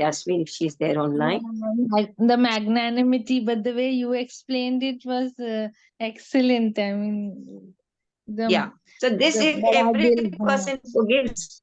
Yasmin, if she's there online. The magnanimity, but the way you explained it was excellent. I mean, Yeah. So this is every person forgives.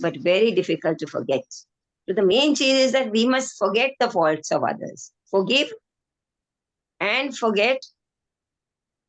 but very difficult to forget. So the main change is that we must forget the faults of others. Forgive and forget.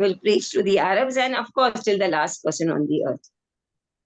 will preach to the Arabs and of course till the last person on the earth.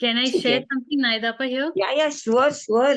Can I share something, Naidapa, here? Yeah, sure.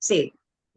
say.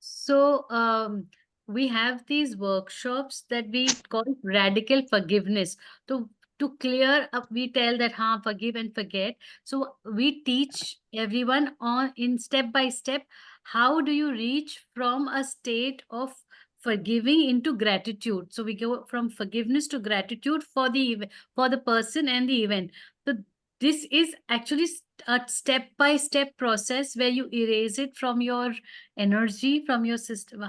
So, we have these workshops that we call radical forgiveness. To clear up, we tell that forgive and forget. So we teach everyone in step by step, how do you reach from a state of forgiving into gratitude. So we go from forgiveness to gratitude for the person and the event. So this is actually a step-by-step process where you erase it from your energy, from your system.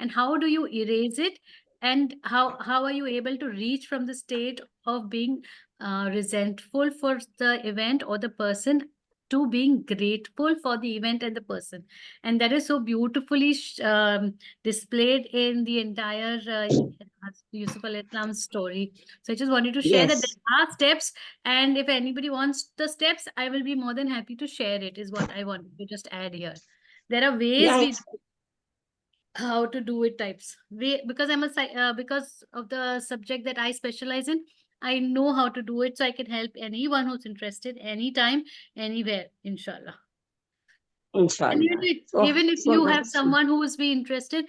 And how do you erase it? And how are you able to reach from the state of being resentful for the event or the person to being grateful for the event and the person? And that is so beautifully displayed in the entire Yusuf al-Islam's story. So I just wanted to share that there are steps, and if anybody wants the steps, I will be more than happy to share it, is what I wanted to just add here. There are ways how to do it types. Because I'm because of the subject that I specialize in, I know how to do it, so I can help anyone who's interested anytime, anywhere, inshallah. Inshallah. And even if you have someone who is interested,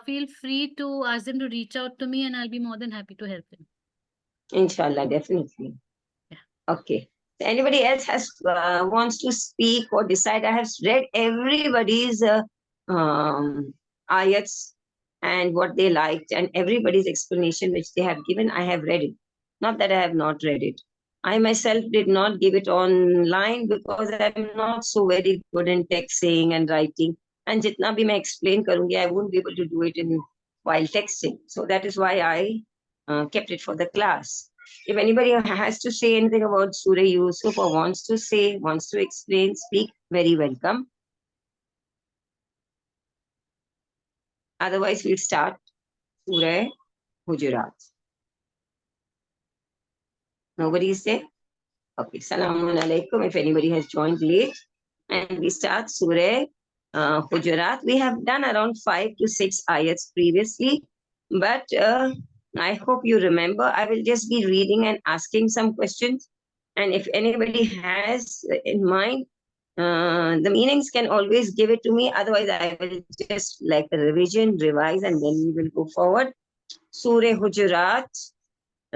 feel free to ask them to reach out to me and I'll be more than happy to help them. Inshallah, definitely. Yeah. Okay. Anybody else has wants to speak or decide? I have read everybody's ayats and what they liked and everybody's explanation which they have given. I have read it. Not that I have not read it. I myself did not give it online because I'm not so very good in texting and writing. And jitna bhi main explain karungi, I won't be able to do it while texting. So that is why I kept it for the class. If anybody has to say anything about Surah Yusuf or wants to explain, speak, very welcome. Otherwise, we'll start Surah Hujurat. Nobody is there? Okay, Salamun Alaikum if anybody has joined late. And we start Surah Hujurat. We have done around 5 to 6 ayats previously, but I hope you remember. I will just be reading and asking some questions. And if anybody has in mind, the meanings can always give it to me. Otherwise, I will just like a revision, revise, and then we will go forward. Surah Hujurat.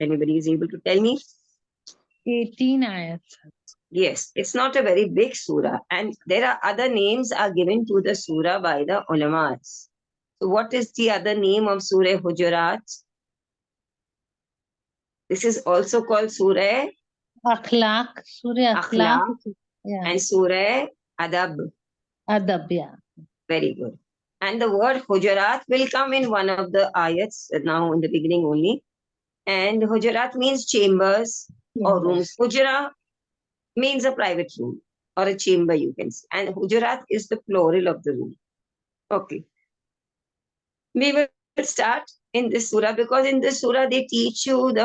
Anybody is able to tell me? 18 ayats. Yes, it's not a very big surah, and there are other names are given to the surah by the ulamas. So what is the other name of Surah Hujurat? This is also called Surah Akhlaq. Surah Akhlaq. Yeah. And Surah Adab. Adab, yeah. Very good. And the word Hujurat will come in one of the ayats now in the beginning only. And Hujurat means chambers or rooms. Hujra means a private room or a chamber, you can say. And Hujurat is the plural of the room. Okay. We will start in this surah because in this surah they teach you the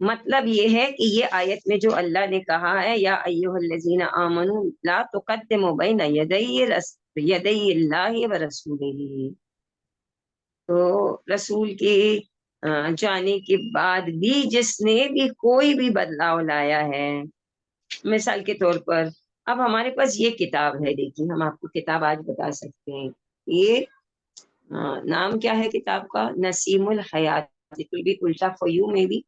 مطلب یہ ہے کہ یہ آیت میں جو اللہ نے کہا ہے یا ایھا الذین آمنوا لا تقدموا بین یدی اللہ و رسولہ، تو رسول کے جانے کے بعد بھی جس نے بھی کوئی بھی بدلاؤ لایا ہے، مثال کے طور پر اب ہمارے پاس یہ کتاب ہے، دیکھیے ہم آپ کو کتاب آج بتا سکتے ہیں، یہ نام کیا ہے کتاب کا؟ نسیم الحیات. It will be ulta for you maybe,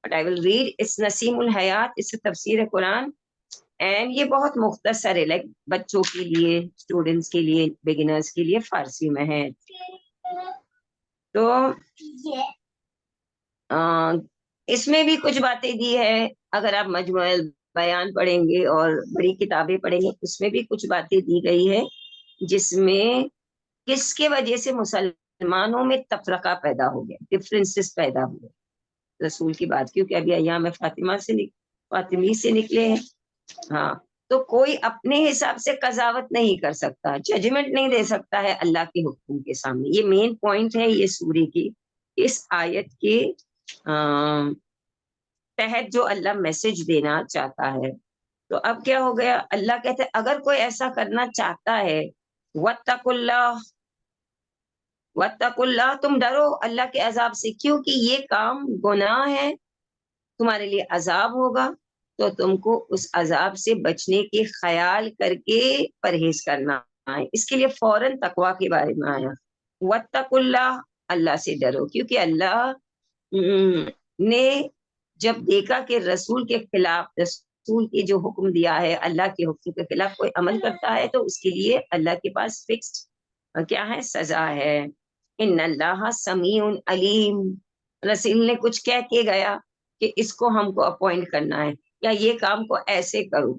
but I will read. It's نسیم الحیات. It's a تفسیر قرآن اینڈ یہ بہت مختصر ہے، لائک بچوں کے لیے، اسٹوڈنٹس کے لیے، بگنرز کے لیے فارسی میں ہے. تو اس میں بھی کچھ باتیں دی ہے، اگر آپ مجموع بیان پڑھیں گے اور بڑی کتابیں پڑھیں گے اس میں بھی کچھ باتیں دی گئی ہے جس میں کس کے وجہ سے مسلمانوں میں تفرقہ پیدا ہو گیا، ڈفرینسز پیدا ہوئے رسول کی بات، کیونکہ ابھی ایام فاطمی سے نکلے ہیں. ہاں، تو کوئی اپنے حساب سے قضاوت نہیں کر سکتا، ججمنٹ نہیں دے سکتا ہے اللہ کے حکم کے سامنے. یہ مین پوائنٹ ہے یہ سورے کی، اس آیت کے تحت جو اللہ میسج دینا چاہتا ہے. تو اب کیا ہو گیا، اللہ کہتے ہیں اگر کوئی ایسا کرنا چاہتا ہے وَاتَّقُوا اللَّهَ، وَاتَّقُوا اللَّهَ، تم ڈرو اللہ کے عذاب سے، کیونکہ یہ کام گناہ ہے، تمہارے لیے عذاب ہوگا، تو تم کو اس عذاب سے بچنے کے خیال کر کے پرہیز کرنا ہے. اس کے لیے فوراً تقویٰ کے بارے میں آیا، وَاتَّقُوا اللَّهَ، اللہ سے ڈرو، کیونکہ اللہ نے جب دیکھا کہ رسول کے خلاف، رسول کے جو حکم دیا ہے اللہ کے حکم کے خلاف کوئی عمل کرتا ہے تو اس کے لیے اللہ کے پاس فکسڈ کیا ہے، سزا ہے. ان اللہ سمیع علیم، رسول نے کچھ کہہ کے گیا کہ اس کو ہم کو اپوائنٹ کرنا ہے یا یہ کام کو ایسے کرو،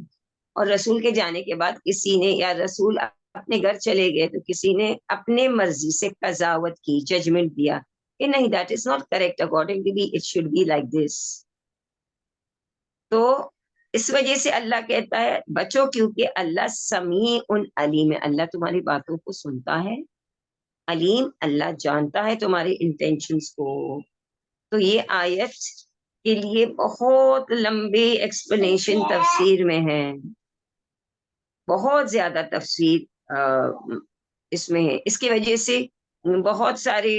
اور رسول کے جانے کے بعد کسی نے، یا رسول اپنے گھر چلے گئے تو کسی نے اپنے مرضی سے قضاوت کی، ججمنٹ دیا کہ نہیں that is not correct according to be, it should be like this. تو اس وجہ سے اللہ کہتا ہے بچو، کیونکہ اللہ سمیع علیم ہے، اللہ تمہاری باتوں کو سنتا ہے، علیم، اللہ جانتا ہے تمہارے انٹینشنز کو. تو یہ آیت کے لیے بہت لمبی ایکسپلینیشن تفسیر میں ہے، بہت زیادہ تفسیر اس میں ہے. اس کی وجہ سے بہت سارے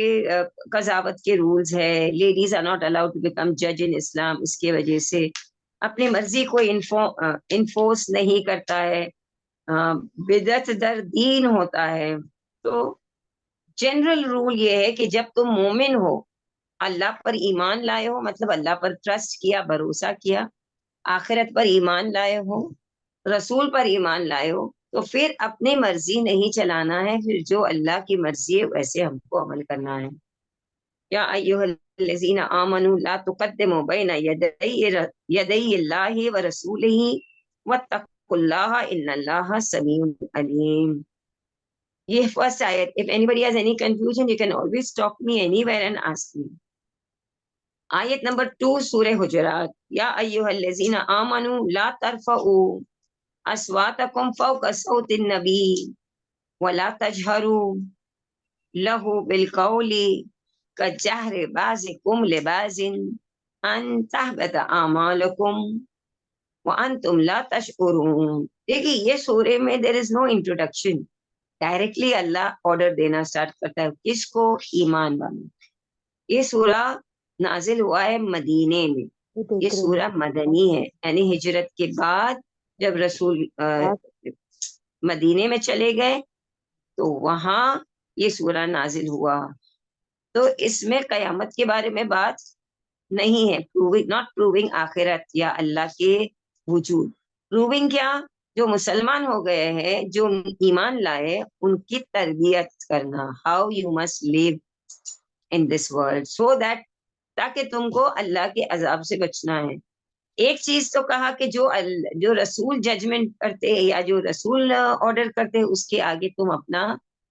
قضاوت کے رولز ہے، ladies are not allowed to become جج ان اسلام، اس کی وجہ سے اپنی مرضی کو انفورس نہیں کرتا ہے، بدعت در دین ہوتا ہے. تو جنرل رول یہ ہے کہ جب تم مومن ہو، اللہ پر ایمان لائے ہو، مطلب اللہ پر ٹرسٹ کیا، بھروسہ کیا، آخرت پر ایمان لائے ہو، رسول پر ایمان لائے ہو، تو پھر اپنی مرضی نہیں چلانا ہے، پھر جو اللہ کی مرضی ہے ویسے ہم کو عمل کرنا ہے. یا ایھا الذین آمنوا لا تقدموا بین یدی اللہ ورسولہ واتقوا اللہ ان اللہ سمیع علیم. یہ فرسٹ آیت. If anybody has any confusion, you can always stop me anywhere and ask me. آیت نمبر 2 سورہ حجرات. یا ایھا الذین آمنوا لا ترفعوا اصواتکم فوق صوت النبی ولا تجہروا له بالقول کجہر بعضکم لبعض ان تحبط اعمالکم وانتم لا تشعرون. دیکھیے یہ سورہ میں there is no introduction. Directly Allah order دینا سٹارٹ کرتا ہے کس کو؟ ایمان والوں. یہ سورہ نازل ہوا ہے مدینے میں، یہ سورہ مدنی ہے، یعنی ہجرت کے بعد جب رسول مدینے میں چلے گئے تو وہاں یہ سورہ نازل ہوا. تو اس میں قیامت کے بارے میں بات نہیں ہے، not proving آخرت یا اللہ کے وجود. پروونگ کیا؟ جو مسلمان ہو گئے ہیں، جو ایمان لائے، ان کی تربیت کرنا، how you must live in this world so that, تاکہ تم کو اللہ کے عذاب سے بچنا ہے. ایک چیز تو کہا کہ جو رسول ججمنٹ کرتے یا جو رسول آرڈر کرتے اس کے آگے تم اپنا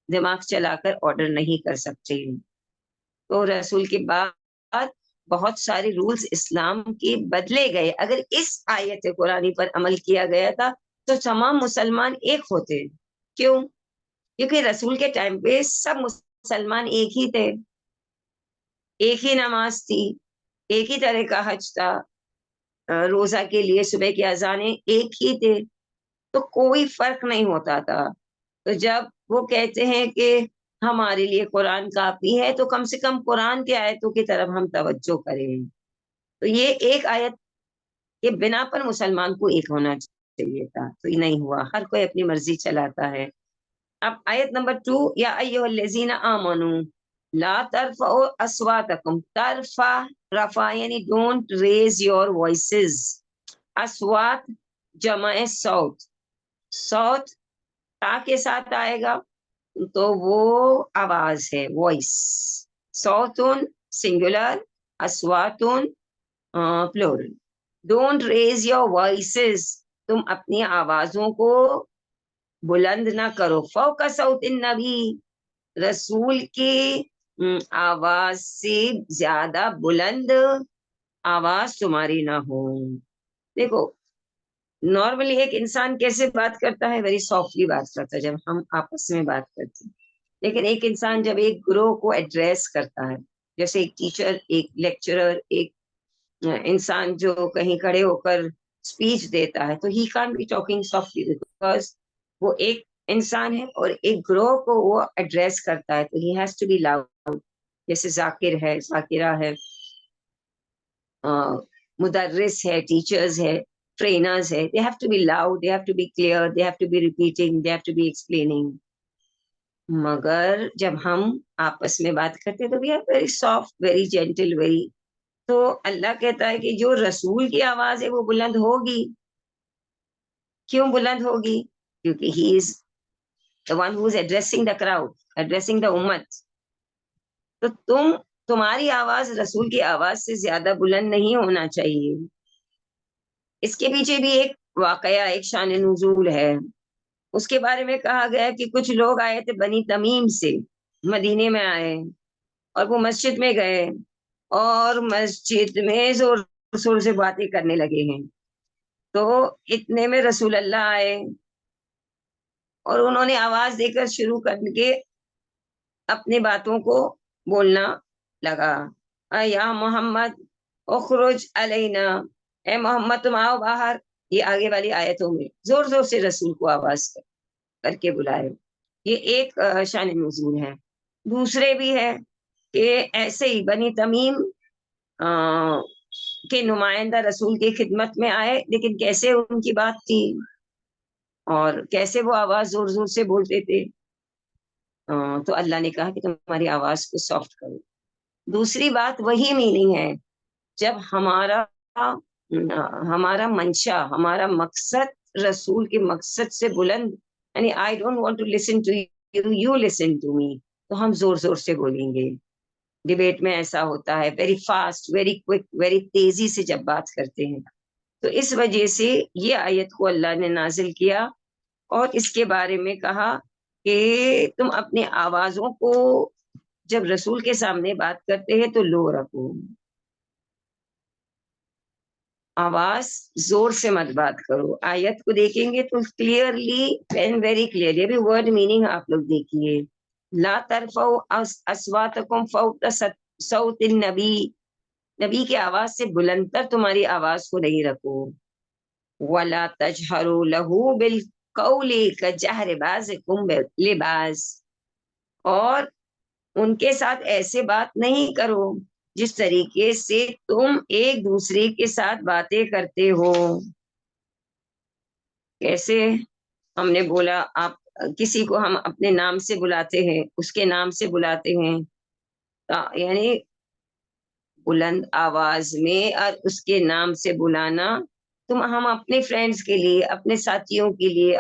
دماغ چلا کر آرڈر نہیں کر سکتے. تو رسول کے بعد بہت سارے رولز اسلام کے بدلے گئے. اگر اس آیت قرآنی پر عمل کیا گیا تھا تو تمام مسلمان ایک ہوتے. کیوں؟ کیونکہ رسول کے ٹائم پہ سب مسلمان ایک ہی تھے، ایک ہی نماز تھی، ایک ہی طرح کا حج تھا, روزہ کے لیے صبح کی اذانیں ایک ہی تھے, تو کوئی فرق نہیں ہوتا تھا. تو جب وہ کہتے ہیں کہ ہمارے لیے قرآن کافی ہے, تو کم سے کم قرآن کی آیتوں کی طرف ہم توجہ کریں. تو یہ ایک آیت کے بنا پر مسلمان کو ایک ہونا چاہیے تھا, تو یہ نہیں ہوا, ہر کوئی اپنی مرضی چلاتا ہے. اب آیت نمبر 2, یا ایھا الذین آمنوا لا ترفعوا اصواتکم, ترفع رفع یعنی ڈونٹ ریز یور وائسز, اصوات جمع صوت, صوت تا کے ساتھ آئے گا تو وہ آواز ہے, وائس. صوتن سنگولر, اصواتن plural. Don't raise your voices, تم اپنی آوازوں کو بلند نہ کرو, فوق صوت النبی, رسول کی آواز سے زیادہ بلند آواز تمہاری نہ ہو. دیکھو نارملی ایک انسان کیسے بات کرتا ہے, ویری سافٹلی بات کرتا ہے جب ہم آپس میں بات کرتے ہیں. لیکن ایک انسان جب ایک گروہ کو ایڈریس کرتا ہے, جیسے ایک ٹیچر, ایک لیکچرر, ایک انسان جو کہیں کھڑے ہو کر اسپیچ دیتا ہے, تو he can't be talking softly because وہ ایک انسان ہے اور ایک گروہ کو وہ ایڈریس کرتا ہے, تو he has to be loud. جیسے ذاکر ہے, ذاکرہ ہے, مدرس ہے, ٹیچرز ہے, trainers ہے, they have to be loud, they have to be clear, they have to be repeating, they have to be explaining. مگر جب ہم آپس میں بات کرتے تو we are very soft, very gentle, very. تو اللہ کہتا ہے کہ جو رسول کی آواز ہے وہ بلند ہوگی. کیوں بلند ہوگی؟ کیونکہ he is the one who is addressing the crowd, addressing the امت. تو تمہاری آواز رسول کی آواز سے زیادہ بلند نہیں ہونا چاہیے. اس کے پیچھے بھی ایک واقعہ, ایک شان نزول ہے. اس کے بارے میں کہا گیا کہ کچھ لوگ آئے تھے بنی تمیم سے, مدینے میں آئے اور وہ مسجد میں گئے اور مسجد میں زور زور سے باتیں کرنے لگے ہیں. تو اتنے میں رسول اللہ آئے اور انہوں نے آواز دے کر شروع کر کے اپنی باتوں کو بولنا لگا, یا محمد اخرج علینا, اے محمد تم آؤ باہر. یہ آگے والی آیتوں میں زور زور سے رسول کو آواز کر کے بلائے. یہ ایک شان نزول ہے. دوسرے بھی ہے کہ ایسے ہی بنی تمیم کے نمائندہ رسول کی خدمت میں آئے, لیکن کیسے ان کی بات تھی اور کیسے وہ آواز زور زور سے بولتے تھے, تو اللہ نے کہا کہ تمہاری آواز کو سافٹ کرو. دوسری بات وہی میننگ ہے, جب ہمارا منشا, ہمارا مقصد رسول کے مقصد سے بلند, یعنی I don't want to listen to you, you listen to me, تو ہم زور زور سے بولیں گے. ڈبیٹ میں ایسا ہوتا ہے, very fast, very quick, very تیزی سے جب بات کرتے ہیں. تو اس وجہ سے یہ آیت کو اللہ نے نازل کیا اور اس کے بارے میں کہا کہ تم اپنی آوازوں کو جب رسول کے سامنے بات کرتے ہیں تو لو رکھو, آواز زور سے مت بات کرو. آیت کو دیکھیں گے تو کلیئرلی ویری کلیئر, یہ بھی ورڈ میننگ آپ لوگ دیکھیے. لا ترفعوا اصواتکم فوق صوت النبی, نبی کی آواز سے بلند تر تمہاری آواز کو نہیں رکھو. ولا تجہروا لہ بالقول کجہر بعضکم لبعض, اور ان کے ساتھ ایسے بات نہیں کرو جس طریقے سے تم ایک دوسرے کے ساتھ باتیں کرتے ہو. کیسے؟ ہم نے بولا, آپ کسی کو ہم اپنے نام سے بلاتے ہیں, اس کے نام سے بلاتے ہیں, یعنی بلند آواز میں اور اس کے نام سے بلانا. ہم اپنے فرینڈز کے لیے, اپنے ساتھیوں کے لیے,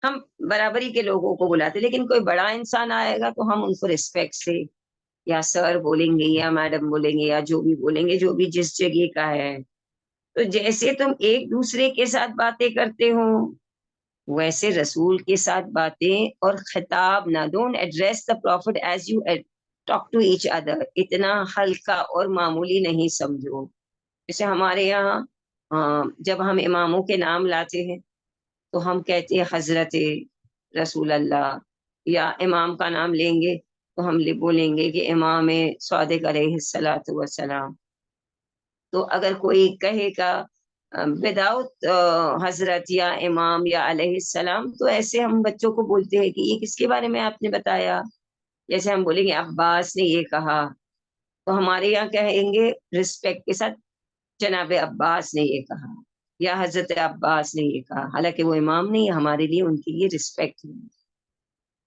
ہم برابری کے لوگوں کو بلاتے, لیکن کوئی بڑا انسان آئے گا تو ہم ان کو ریسپیکٹ سے یا سر بولیں گے یا میڈم بولیں گے یا جو بھی بولیں گے, جو بھی جس جگہ کا ہے. تو جیسے تم ایک دوسرے کے ساتھ باتیں کرتے ہو ویسے رسول کے ساتھ باتیں اور خطاب نہ, don't address the prophet as you talk to each other, اتنا ہلکا اور معمولی نہیں سمجھو. جیسے ہمارے یہاں جب ہم اماموں کے نام لاتے ہیں تو ہم کہتے ہیں حضرت رسول اللہ, یا امام کا نام لیں گے تو ہم بولیں گے کہ امام صادق علیہ الصلوۃ والسلام. تو اگر کوئی کہے گا وداؤٹ حضرت یا امام یا علیہ السلام، تو ایسے ہم بچوں کو بولتے ہیں کہ یہ کس کے بارے میں آپ نے بتایا. جیسے ہم بولیں گے عباس نے یہ کہا، تو ہمارے یہاں کہیں گے رسپیکٹ کے ساتھ جناب عباس نے یہ کہا یا حضرت عباس نے یہ کہا، حالانکہ وہ امام نہیں ہے، ہمارے لیے ان کے لیے رسپیکٹ ہے.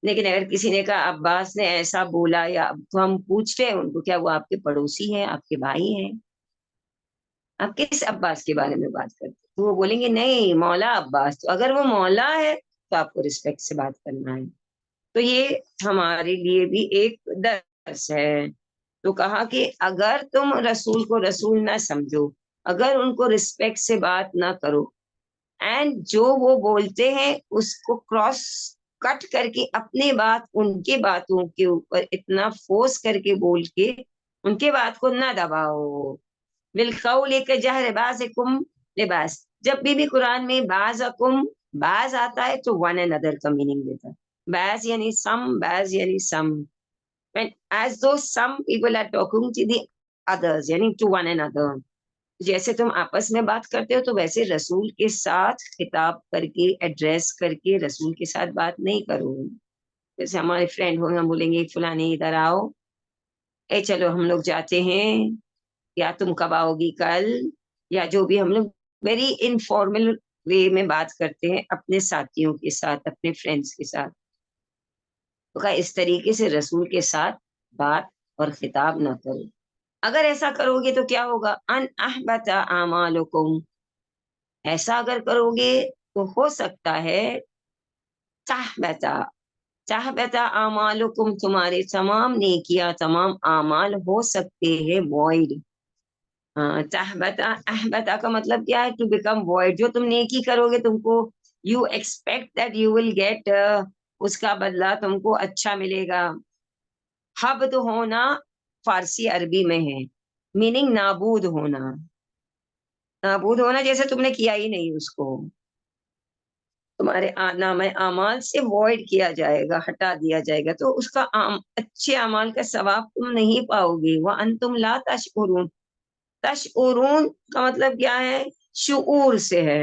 لیکن اگر کسی نے کہا عباس نے ایسا بولا، یا تو ہم پوچھتے ہیں ان کو کیا وہ آپ کے پڑوسی ہیں، آپ کے بھائی ہیں، آپ کس عباس کے بارے میں بات کرتے ہیں؟ تو وہ بولیں گے نہیں مولا عباس. تو اگر وہ مولا ہے تو آپ کو رسپیکٹ سے بات کرنا ہے. تو یہ ہمارے لیے بھی ایک درس ہے. تو کہا کہ اگر تم رسول کو رسول نہ سمجھو، اگر ان کو رسپیکٹ سے بات نہ کرو، اینڈ جو وہ بولتے ہیں اس کو کراس کٹ کر کے اپنی بات ان کے باتوں کے اوپر اتنا فورس کر کے بول کے ان کے بات کو نہ دباؤ. بالقول کجہر بعضکم لبعض. جب بھی قرآن میں بعضکم بعض آتا ہے تو ون اینڈ ادر کا میننگ دیتا ہے. بعض یعنی سم، بعض یعنی سم. As though some people are talking to the others, یعنی to one another. جیسے تم آپس میں بات کرتے ہو تو ویسے رسول کے ساتھ خطاب کر کے ایڈریس کر کے رسول کے ساتھ بات نہیں کرو. جیسے ہمارے فرینڈ ہو، ہم بولیں گے فلانے ادھر آؤ، اے چلو ہم لوگ جاتے ہیں، یا تم کب آؤ گی کل، یا جو بھی ہم لوگ ویری انفارمل وے میں بات کرتے ہیں اپنے ساتھیوں کے ساتھ، اپنے فرینڈس کے ساتھ. تو کہا اس طریقے سے رسول کے ساتھ بات اور خطاب نہ کرو. اگر ایسا کرو گے تو کیا ہوگا؟ ان احبط اعمالکم. ایسا اگر کرو گے تو ہو سکتا ہے تحبط اعمالکم، تمہارے تمام نیکیاں، تمام اعمال ہو سکتے ہیں void. احبط کا مطلب کیا ہے؟ To become void. جو تم نیکی کرو گے تم کو you expect that you will get, اس کا بدلہ تم کو اچھا ملے گا. حبط ہونا فارسی عربی میں ہے، میننگ نابود ہونا. نابود ہونا جیسے تم نے کیا ہی نہیں، اس کو تمہارے نامہ اعمال سے وائڈ کیا جائے گا، ہٹا دیا جائے گا. تو اس کا اچھے اعمال کا ثواب تم نہیں پاؤ گے. وَأَنْتُمْ لَا تَشْعُرُونَ. تشعرون کا مطلب کیا ہے؟ شعور سے ہے.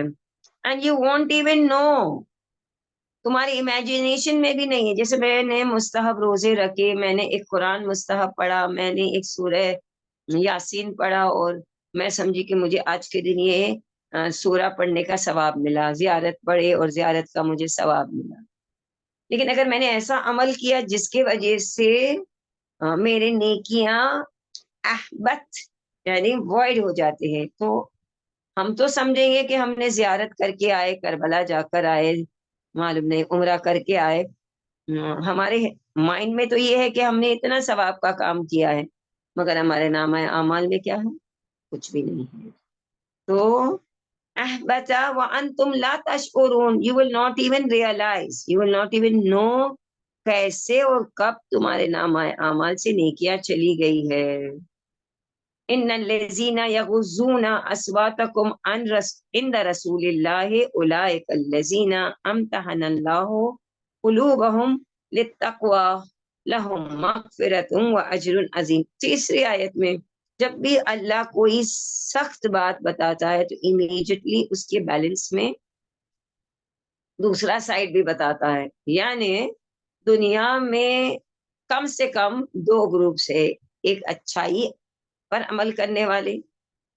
And you won't even know. تمہاری امیجنیشن میں بھی نہیں ہے. جیسے میں نے مستحب روزے رکھے، میں نے ایک قرآن مستحب پڑھا، میں نے ایک سورہ یاسین پڑھا، اور میں سمجھی کہ مجھے آج کے دن یہ سورہ پڑھنے کا ثواب ملا، زیارت پڑھے اور زیارت کا مجھے ثواب ملا. لیکن اگر میں نے ایسا عمل کیا جس کی وجہ سے میرے نیکیاں احبت یعنی وائڈ ہو جاتے ہیں، تو ہم تو سمجھیں گے کہ ہم نے زیارت کر کے آئے، کربلا جا کر آئے، معلوم نہیں عمرہ کر کے آئے. ہمارے مائنڈ میں تو یہ ہے کہ ہم نے اتنا ثواب کا کام کیا ہے، مگر ہمارے نامہ اعمال میں کیا ہے؟ کچھ بھی نہیں ہے. تو احبط وانتم لا تشعرون. You will not even realize, you will not even know کیسے اور کب تمہارے نامہ اعمال سے نیکیاں چلی گئی ہے. ان الذین یغضون اصواتکم عند رسول اللہ اولئک الذین امتحن اللہ قلوبہم للتقوی لہم مغفرۃ واجر عظیم. تیسری آیت میں جب بھی اللہ کوئی سخت بات بتاتا ہے تو امیڈیٹلی اس کے بیلنس میں دوسرا سائڈ بھی بتاتا ہے. یعنی دنیا میں کم سے کم دو گروپ سے، ایک اچھائی پر عمل کرنے والے،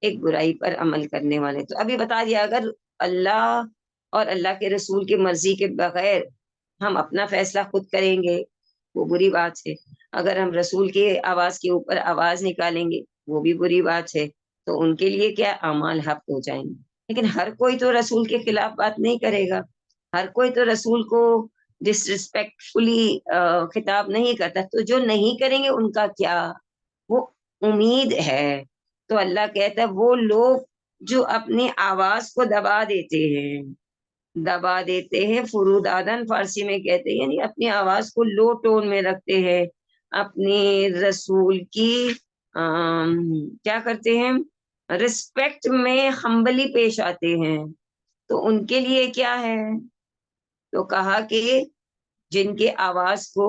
ایک برائی پر عمل کرنے والے. تو ابھی بتا دیا اگر اللہ اور اللہ کے رسول کی مرضی کے بغیر ہم اپنا فیصلہ خود کریں گے وہ بری بات ہے. اگر ہم رسول کے آواز کے اوپر آواز نکالیں گے وہ بھی بری بات ہے. تو ان کے لیے کیا اعمال حق ہو جائیں گے. لیکن ہر کوئی تو رسول کے خلاف بات نہیں کرے گا، ہر کوئی تو رسول کو ڈس ریسپیکٹفلی خطاب نہیں کرتا. تو جو نہیں کریں گے ان کا کیا؟ وہ امید ہے. تو اللہ کہتا ہے وہ لوگ جو اپنی آواز کو دبا دیتے ہیں فرود آدن فارسی میں کہتے ہیں، یعنی اپنی آواز کو لو ٹون میں رکھتے ہیں، اپنے رسول کی کیا کرتے ہیں؟ رسپیکٹ میں ہمبلی پیش آتے ہیں. تو ان کے لیے کیا ہے؟ تو کہا کہ جن کے آواز کو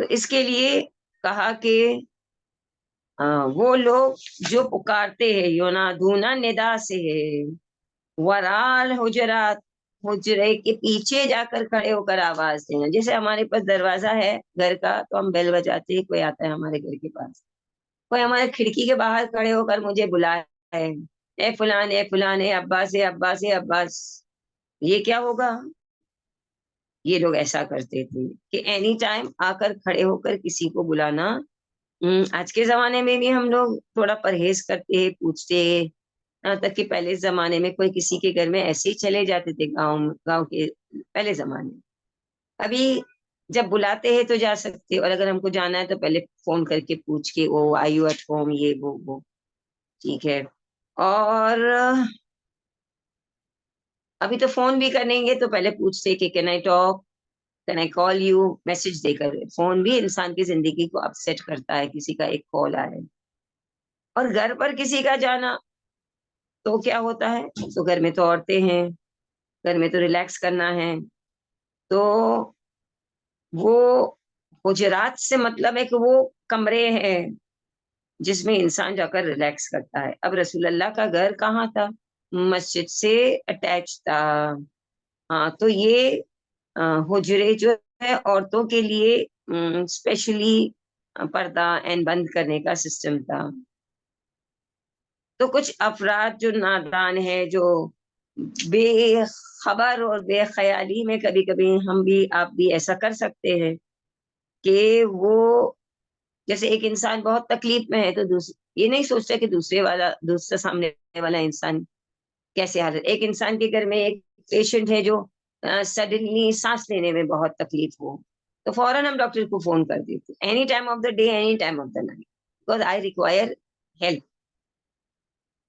تو اس کے لیے کہا کہ وہ لوگ جو پکارتے ہیں یونادونا ندا سے ہے ورال حجرات، حجرے کے پیچھے جا کر کھڑے ہو کر آواز دینا. جیسے ہمارے پاس دروازہ ہے گھر کا تو ہم بیل بجاتے ہیں، کوئی آتا ہے ہمارے گھر کے پاس، کوئی ہمارے کھڑکی کے باہر کھڑے ہو کر مجھے بلایا ہے، اے فلان اے فلان اے عباس اے عباس اے عباس. یہ کیا ہوگا؟ یہ لوگ ایسا کرتے تھے کہ اینی ٹائم آ کر کھڑے ہو کر کسی کو بلانا. آج کے زمانے میں بھی ہم لوگ تھوڑا پرہیز کرتے ہیں، پوچھتے ہیں. یہاں تک کہ پہلے زمانے میں کوئی کسی کے گھر میں ایسے ہی چلے جاتے تھے، گاؤں کے پہلے زمانے میں. ابھی جب بلاتے ہیں تو جا سکتے، اور اگر ہم کو جانا ہے تو پہلے فون کر کے پوچھ کے oh are you at home, یہ وہ ٹھیک ہے. اور ابھی تو فون بھی کریں گے تو پہلے پوچھتے کہ can I talk, can I call you, message دے کر. فون بھی انسان کی زندگی کو اپسیٹ کرتا ہے، کسی کا ایک کال آئے. اور گھر پر کسی کا جانا تو کیا ہوتا ہے، تو گھر میں تو عورتیں ہیں، گھر میں تو ریلیکس کرنا ہے. تو وہ حجرات سے مطلب ہے کہ وہ کمرے ہیں جس میں انسان جا کر ریلیکس کرتا ہے. اب رسول اللہ کا گھر کہاں تھا؟ مسجد سے اٹیچ تھا. ہاں تو یہ حجرے جو ہے عورتوں کے لیے اسپیشلی پردہ اینڈ بند کرنے کا سسٹم تھا. تو کچھ افراد جو نادان ہیں، جو بے خبر اور بے خیالی میں، کبھی کبھی ہم بھی آپ بھی ایسا کر سکتے ہیں کہ وہ جیسے ایک انسان بہت تکلیف میں ہے تو یہ نہیں سوچتا کہ دوسرا سامنے والا انسان کیسے حالت. ایک انسان کے گھر میں ایک پیشنٹ ہے جو سڈنلی سانس لینے میں بہت تکلیف ہو تو فوراً ہم ڈاکٹر کو فون کر دیتے، any time of the day, any time of the night, because I require help.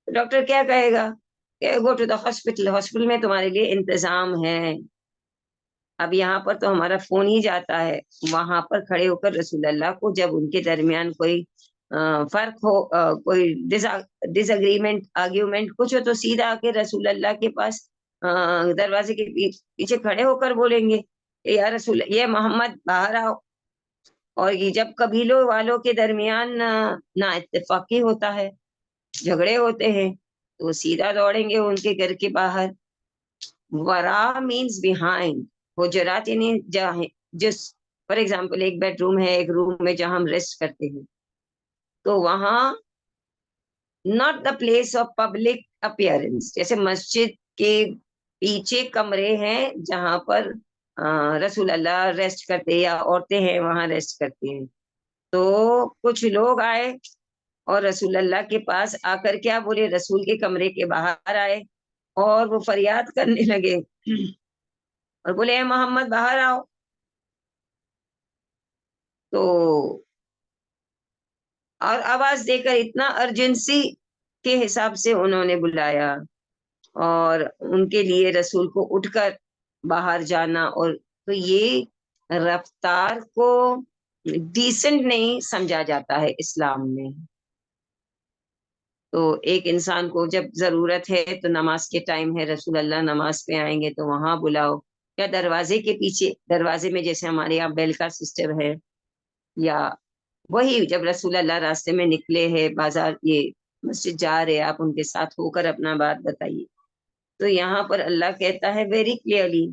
Doctor کیا کہے گا کہ go to the hospital, hospital میں تمہارے لیے انتظام ہے. اب یہاں پر تو ہمارا فون ہی جاتا ہے. وہاں پر کھڑے ہو کر رسول اللہ کو جب ان کے درمیان کوئی فرق ہو، کوئی ڈس اگریمنٹ آرگیومنٹ کچھ ہو تو سیدھا آ کے رسول اللہ کے پاس دروازے کے پیچھے کھڑے ہو کر بولیں گے کہ یا رسول، یہ محمد باہر آؤ. اور یہ جب قبیلوں والوں کے درمیان نا اتفاقی ہوتا ہے، جھگڑے ہوتے ہیں، تو سیدھا دوڑیں گے ان کے گھر کے باہر. ورا مینس بیہائنڈ، حجرات یعنی جس فار ایگزامپل ایک بیڈ روم ہے، ایک روم میں جہاں ہم ریسٹ کرتے ہیں، تو وہاں not the place of public appearance. جیسے مسجد کے پیچھے کمرے ہیں جہاں پر رسول اللہ ریسٹ کرتے یا عورتیں ہیں وہاں ریسٹ کرتے ہیں. تو کچھ لوگ آئے اور رسول اللہ کے پاس آ کر کیا بولے، رسول کے کمرے کے باہر آئے اور وہ فریاد کرنے لگے اور بولے اے محمد باہر آؤ. تو اور آواز دے کر اتنا ارجنسی کے حساب سے انہوں نے بلایا، اور ان کے لیے رسول کو اٹھ کر باہر جانا. اور تو یہ رفتار کو ڈیسنٹ نہیں سمجھا جاتا ہے اسلام میں. تو ایک انسان کو جب ضرورت ہے تو نماز کے ٹائم ہے، رسول اللہ نماز پہ آئیں گے تو وہاں بلاؤ، یا دروازے کے پیچھے، دروازے میں جیسے ہمارے یہاں بیل کا سسٹم ہے، یا وہی جب رسول اللہ راستے میں نکلے ہیں بازار، یہ مسجد جا رہے، آپ ان کے ساتھ ہو کر اپنا بات بتائیے. تو یہاں پر اللہ کہتا ہے ویری کلیئرلی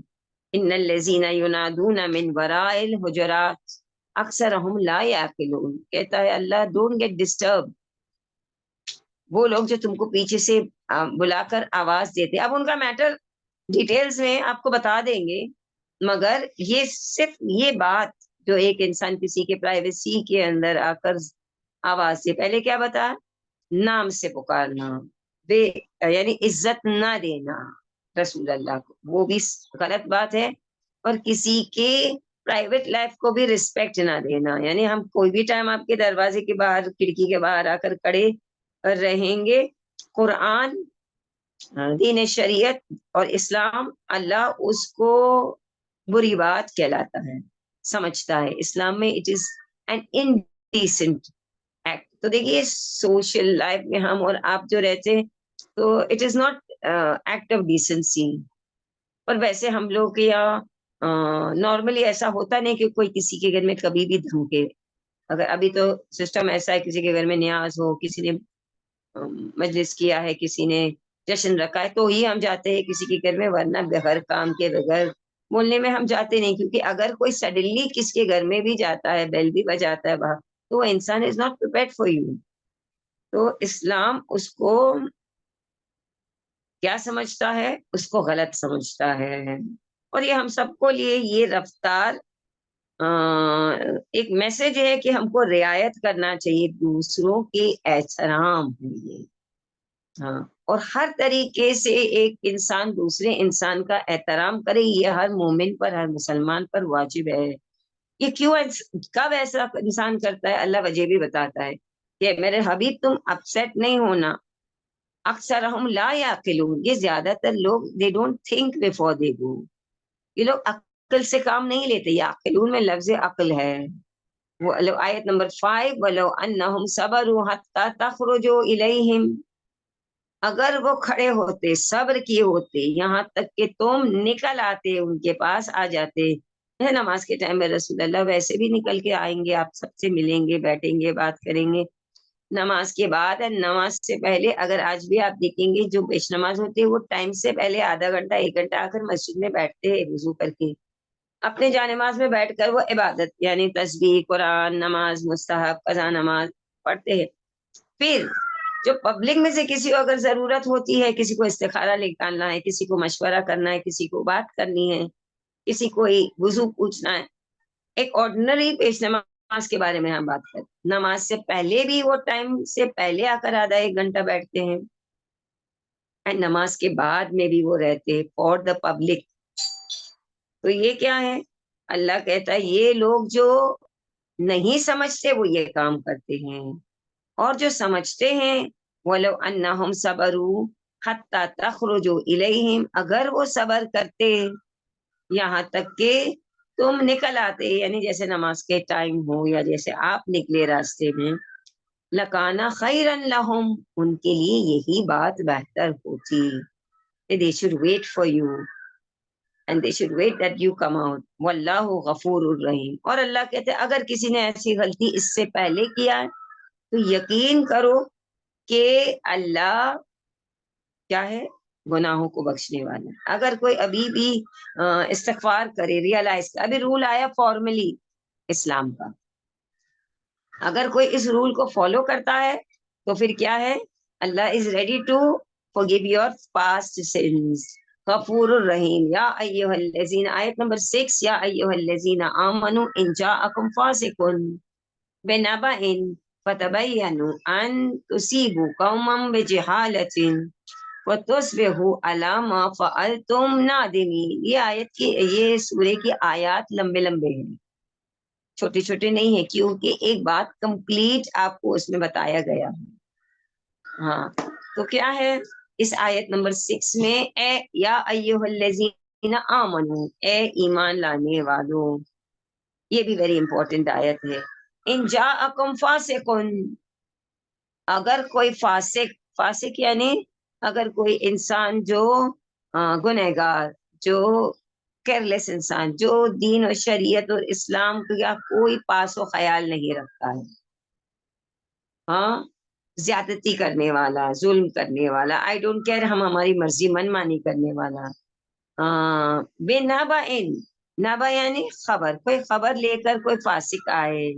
ان الذین ینادون من وراء الحجرات اکثرهم لا یعقلون. کہتا ہے اللہ ڈونٹ گیٹ ڈسٹرب. وہ لوگ جو تم کو پیچھے سے بلا کر آواز دیتے، اب ان کا میٹر ڈیٹیلز میں آپ کو بتا دیں گے، مگر یہ صرف یہ بات جو ایک انسان کسی کے پرائیویسی کے اندر آ کر آواز سے پہلے کیا بتا، نام سے پکارنا، بے یعنی عزت نہ دینا رسول اللہ کو، وہ بھی غلط بات ہے. اور کسی کے پرائیویٹ لائف کو بھی رسپیکٹ نہ دینا، یعنی ہم کوئی بھی ٹائم آپ کے دروازے کے باہر، کھڑکی کے باہر آ کر کھڑے رہیں گے. قرآن، دین شریعت اور اسلام، اللہ اس کو بری بات کہلاتا ہے، سمجھتا ہے. اسلام میں it is an indecent act. تو دیکھیے سوشل لائف میں ہم اور آپ جو رہتے ہیں تو it is not act of decency. اور ویسے ہم لوگ کے یہاں نارملی ایسا ہوتا نہیں کہ کوئی کسی کے گھر میں کبھی بھی دھمکے. اگر ابھی تو سسٹم ایسا ہے کسی کے گھر میں نیاز ہو, کسی نے مجلس کیا ہے, کسی نے جشن رکھا ہے, تو ہی ہم جاتے ہیں کسی کے گھر میں, ورنہ بغیر کام کے بغیر بولنے میں ہم جاتے نہیں. کیونکہ اگر کوئی سڈنلی کس کے گھر میں بھی جاتا ہے, بیل بھی بجاتا ہے باہر, تو وہ انسان is not prepared for you. تو اسلام اس کو کیا سمجھتا ہے, اس کو غلط سمجھتا ہے. اور یہ ہم سب کو لیے یہ رفتار ایک میسج ہے کہ ہم کو رعایت کرنا چاہیے دوسروں کے احترام کے لیے. ہاں, اور ہر طریقے سے ایک انسان دوسرے انسان کا احترام کرے, یہ ہر مومن پر, ہر مسلمان پر واجب ہے. یہ کیوں کب ایسا انسان کرتا ہے, اللہ وجہ بھی بتاتا ہے کہ میرے حبیب تم اپسیٹ نہیں ہونا. اکثر ہم لا یعقلون, یہ زیادہ تر لوگ they don't think before they go. یہ لوگ عقل سے کام نہیں لیتے. یعقلون میں لفظ عقل ہے. وہ آیت نمبر 5, وَلَوْ أَنَّهُمْ صَبَرُوا حَتَّى تَخْرُجُوا إِلَيْهِمْ, اگر وہ کھڑے ہوتے, صبر کیے ہوتے, یہاں تک کہ تم نکل آتے, ان کے پاس آ جاتے. نماز کے ٹائم میں رسول اللہ ویسے بھی نکل کے آئیں گے, آپ سب سے ملیں گے, بیٹھیں گے, بات کریں گے. نماز کے بعد, نماز سے پہلے, اگر آج بھی آپ دیکھیں گے جو بیش نماز ہوتی ہے وہ ٹائم سے پہلے آدھا گھنٹہ 1 گھنٹہ آ کر مسجد میں بیٹھتے ہیں, وضو کر کے اپنے جانماز میں بیٹھ کر وہ عبادت یعنی تسبیح, قرآن, نماز, مستحب, قضا نماز پڑھتے ہیں. پھر جو پبلک میں سے کسی کو اگر ضرورت ہوتی ہے, کسی کو استخارہ نکالنا ہے, کسی کو مشورہ کرنا ہے, کسی کو بات کرنی ہے, کسی کو وضو پوچھنا ہے, ایک آرڈنری پیش نماز کے بارے میں ہم بات کریں. نماز سے پہلے بھی وہ ٹائم سے پہلے آ کر آدھا 1 گھنٹہ بیٹھتے ہیں, نماز کے بعد میں بھی وہ رہتے ہیں فار دا پبلک. تو یہ کیا ہے, اللہ کہتا ہے یہ لوگ جو نہیں سمجھتے وہ یہ کام کرتے ہیں, اور جو سمجھتے ہیں وَلَوْ أَنَّهُمْ صَبَرُوا حَتَّى تَخْرُجُوا إِلَيْهِمْ, اگر وہ صبر کرتے یہاں تک کہ تم نکل آتے, یعنی جیسے نماز کے ٹائم ہو یا جیسے آپ نکلے راستے میں, لَكَانَ خَيْرًا لَهُمْ, ان کے لیے یہی بات بہتر ہوتی. They should wait for you and they should wait that you come out. وَاللَّهُ غَفُورٌ رَحِيمٌ. اور اللہ کہتے ہیں اگر کسی نے ایسی غلطی اس سے پہلے کیا ہے تو یقین کرو کہ اللہ کیا ہے, گناہوں کو بخشنے والا. اگر کوئی ابھی بھی استغفار کرے, ریئلائز, ابھی رول آیا فارملی اسلام کا, اگر کوئی اس رول کو فالو کرتا ہے تو پھر کیا ہے, اللہ is ready to forgive your past sins. غفور الرحیم. یا ایھا الذین, آیت نمبر 6, یا ایھا الذین آمنوا ان جاءکم فاسق بنبأ فتبینوا ان تصیبوا قوما بجہالۃ وتصبحوا علی ما فعلتم نادمین. یہ آیت کی, یہ سورے کی آیات لمبے لمبے ہیں, چھوٹے چھوٹے نہیں ہیں, کیونکہ ایک بات کمپلیٹ آپ کو اس میں بتایا گیا ہے. ہاں, تو کیا ہے اس آیت نمبر 6 میں, اے یا ایھا الذین آمنو, اے ایمان لانے والوں. یہ بھی ویری امپورٹنٹ آیت ہے. ان جاءکم فاسق, اگر کوئی فاسق, فاسق یعنی اگر کوئی انسان جو گنہگار, جو کیئرلیس انسان, جو دین و شریعت اور اسلام کا کوئی پاس و خیال نہیں رکھتا ہے, ہاں, زیادتی کرنے والا, ظلم کرنے والا, آئی ڈونٹ کیئر, ہم ہماری مرضی من مانی کرنے والا. بے نبا, نبا یعنی خبر, کوئی خبر لے کر کوئی فاسق آئے,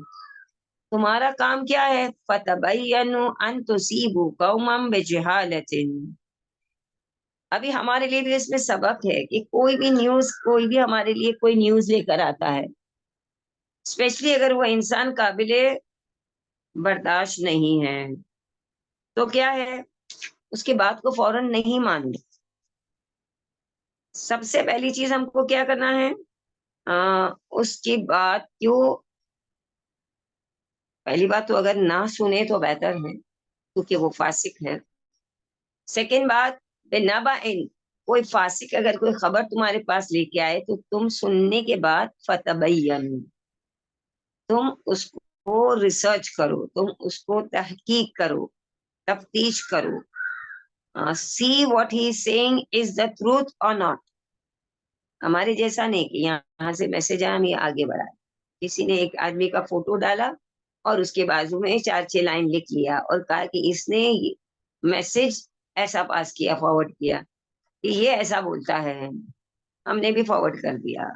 تمہارا کام کیا ہے, فتبینوا ان تصیبوا قوما بجہالۃ. ابھی ہمارے لیے بھی اس میں سبق ہے کہ کوئی بھی نیوز, کوئی بھی ہمارے لیے کوئی نیوز لے کر آتا ہے, اسپیشلی اگر وہ انسان قابل برداشت نہیں ہے, تو کیا ہے, اس کی بات کو فوراً نہیں ماننا. سب سے پہلی چیز ہم کو کیا کرنا ہے, اس کی بات کیوں, پہلی بات تو اگر نہ سنے تو بہتر ہے کیونکہ وہ فاسق ہے. سیکنڈ بات, بنبأ, کوئی فاسق اگر کوئی خبر تمہارے پاس لے کے آئے تو تم سننے کے بعد فتبین, تم اس کو ریسرچ کرو, تم اس کو تحقیق کرو, تفتیش کرو, see what he is saying is the truth or not. ہمارے جیسا نہیں کہ یہاں سے میسج آیا ہم یہ آگے بڑھائے. کسی نے ایک آدمی کا فوٹو ڈالا اور اس کے بازو میں 4-6 لائن لکھ لیا اور کہا کہ اس نے میسج ایسا پاس کیا، فارورڈ کیا کہ یہ ایسا بولتا ہے. ہم نے بھی فارورڈ کر دیا،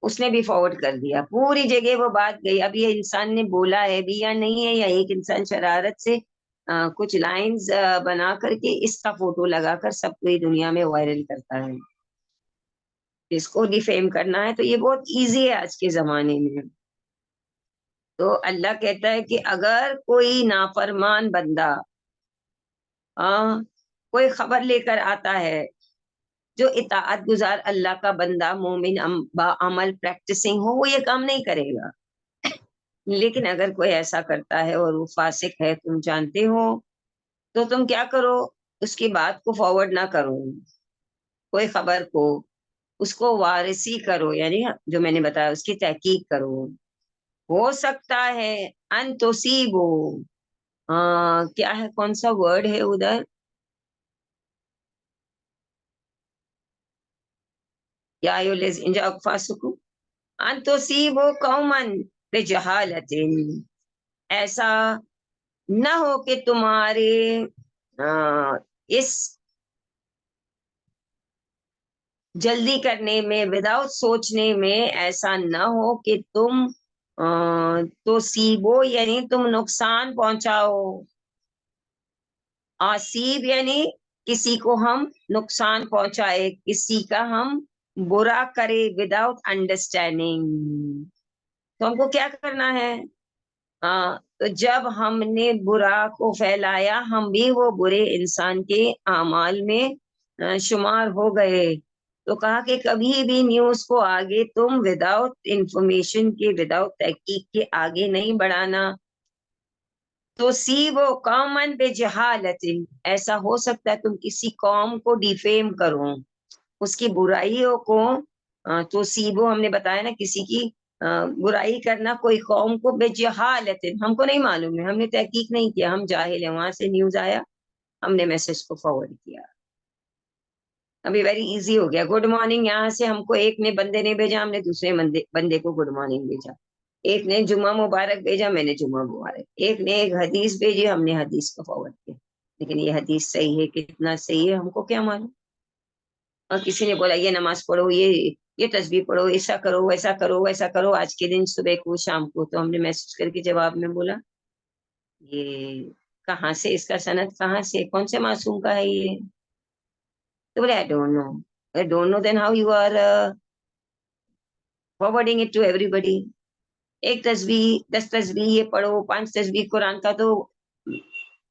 اس نے بھی فارورڈ کر دیا، پوری جگہ وہ بات گئی. اب یہ انسان نے بولا ہے بھی یا نہیں ہے، یا ایک انسان شرارت سے کچھ لائنز بنا کر کے اس کا فوٹو لگا کر سب پوری دنیا میں وائرل کرتا ہے. اس کو ڈیفیم کرنا ہے تو یہ بہت ایزی ہے آج کے زمانے میں. تو اللہ کہتا ہے کہ اگر کوئی نافرمان بندہ کوئی خبر لے کر آتا ہے، جو اطاعت گزار اللہ کا بندہ مومن با عمل پریکٹسنگ ہو، وہ یہ کام نہیں کرے گا. لیکن اگر کوئی ایسا کرتا ہے اور وہ فاسق ہے، تم جانتے ہو، تو تم کیا کرو، اس کی بات کو فارورڈ نہ کرو، کوئی خبر کو اس کو وارثی کرو، یعنی جو میں نے بتایا اس کی تحقیق کرو. ہو سکتا ہے ان تصیبو، کیا ہے، کون سا ورڈ ہے ادھر، یا ایھا جاءکم فاسق ان تصیبوا قوما بجہالۃ، ایسا نہ ہو کہ تمہارے اس جلدی کرنے میں، وداؤٹ سوچنے میں، ایسا نہ ہو کہ تم تصیبو یعنی تم نقصان پہنچاؤ، آسیب یعنی کسی کو ہم نقصان پہنچائے، کسی کا ہم برا کرے وداؤٹ انڈرسٹینڈنگ. تو ہم کو کیا کرنا ہے؟ تو جب ہم نے برا کو پھیلایا، ہم بھی وہ برے انسان کے اعمال میں شمار ہو گئے. تو کہا کہ کبھی بھی نیوز کو آگے تم وداؤٹ انفارمیشن کے، وداؤٹ تحقیق کے آگے نہیں بڑھانا. تو وہ قومن بجہالۃ، ایسا ہو سکتا ہے تم کسی قوم کو ڈیفیم کرو، اس کی برائیوں کو. تو ہم نے بتایا نا، کسی کی برائی کرنا کوئی قوم کو بجہالۃ، ہم کو نہیں معلوم ہے، ہم نے تحقیق نہیں کیا، ہم جاہل ہیں، وہاں سے نیوز آیا، ہم نے میسج کو فارورڈ کیا. ابھی ویری ایزی ہو گیا. گڈ مارننگ یہاں سے ہم کو ایک نے بندے نے بھیجا، ہم نے دوسرے بندے کو گڈ مارننگ بھیجا. ایک نے جمعہ مبارک بھیجا، میں نے جمعہ مبارک. ایک نے ایک حدیث بھیجی، ہم نے حدیث کو فارورڈ کیا. لیکن یہ حدیث صحیح ہے کتنا صحیح ہے ہم کو کیا معلوم. اور کسی نے بولا یہ نماز پڑھو، یہ تسبیح پڑھو، ایسا کرو، ویسا کرو، ویسا کرو، آج کے دن صبح کو شام کو. تو ہم نے میسج کر کے جواب میں بولا یہ کہاں سے، اس کا سند کہاں سے، کون سے معصوم کا ہے یہ؟ تو بولے I don't know, then how you are forwarding it to everybody. ایک تسبیح، 10 تسبیح یہ پڑھو، 5 تسبیح قرآن کا. تو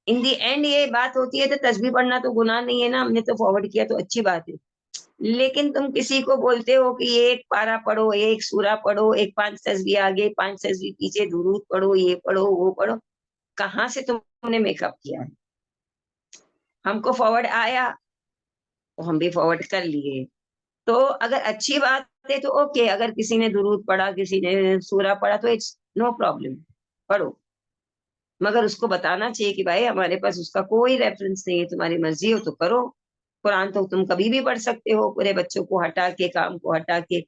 ان دی اینڈ یہ بات ہوتی ہے تو تسبیح پڑھنا تو گناہ نہیں ہے نا، ہم نے تو فارورڈ کیا تو اچھی بات ہے. لیکن تم کسی کو بولتے ہو کہ یہ ایک پارا پڑھو، ایک سورہ پڑھو، ایک 5 تسبیح آگے، 5 تسبیح پیچھے، درود پڑھو، یہ پڑھو، وہ پڑھو. کہاں سے تم نے میک اپ کیا ہے؟ ہم کو فارورڈ آیا تو ہم بھی فارورڈ کر لیے. تو اگر اچھی بات ہے تو اوکے، اگر کسی نے درود پڑھا، کسی نے سورہ پڑھا تو اٹس نو پرابلم، پڑھو. مگر اس کو بتانا چاہیے کہ بھائی ہمارے پاس اس کا کوئی ریفرنس نہیں ہے، تمہاری مرضی ہو تو کرو. قرآن تو تم کبھی بھی پڑھ سکتے ہو، پورے بچوں کو ہٹا کے، کام کو ہٹا کے.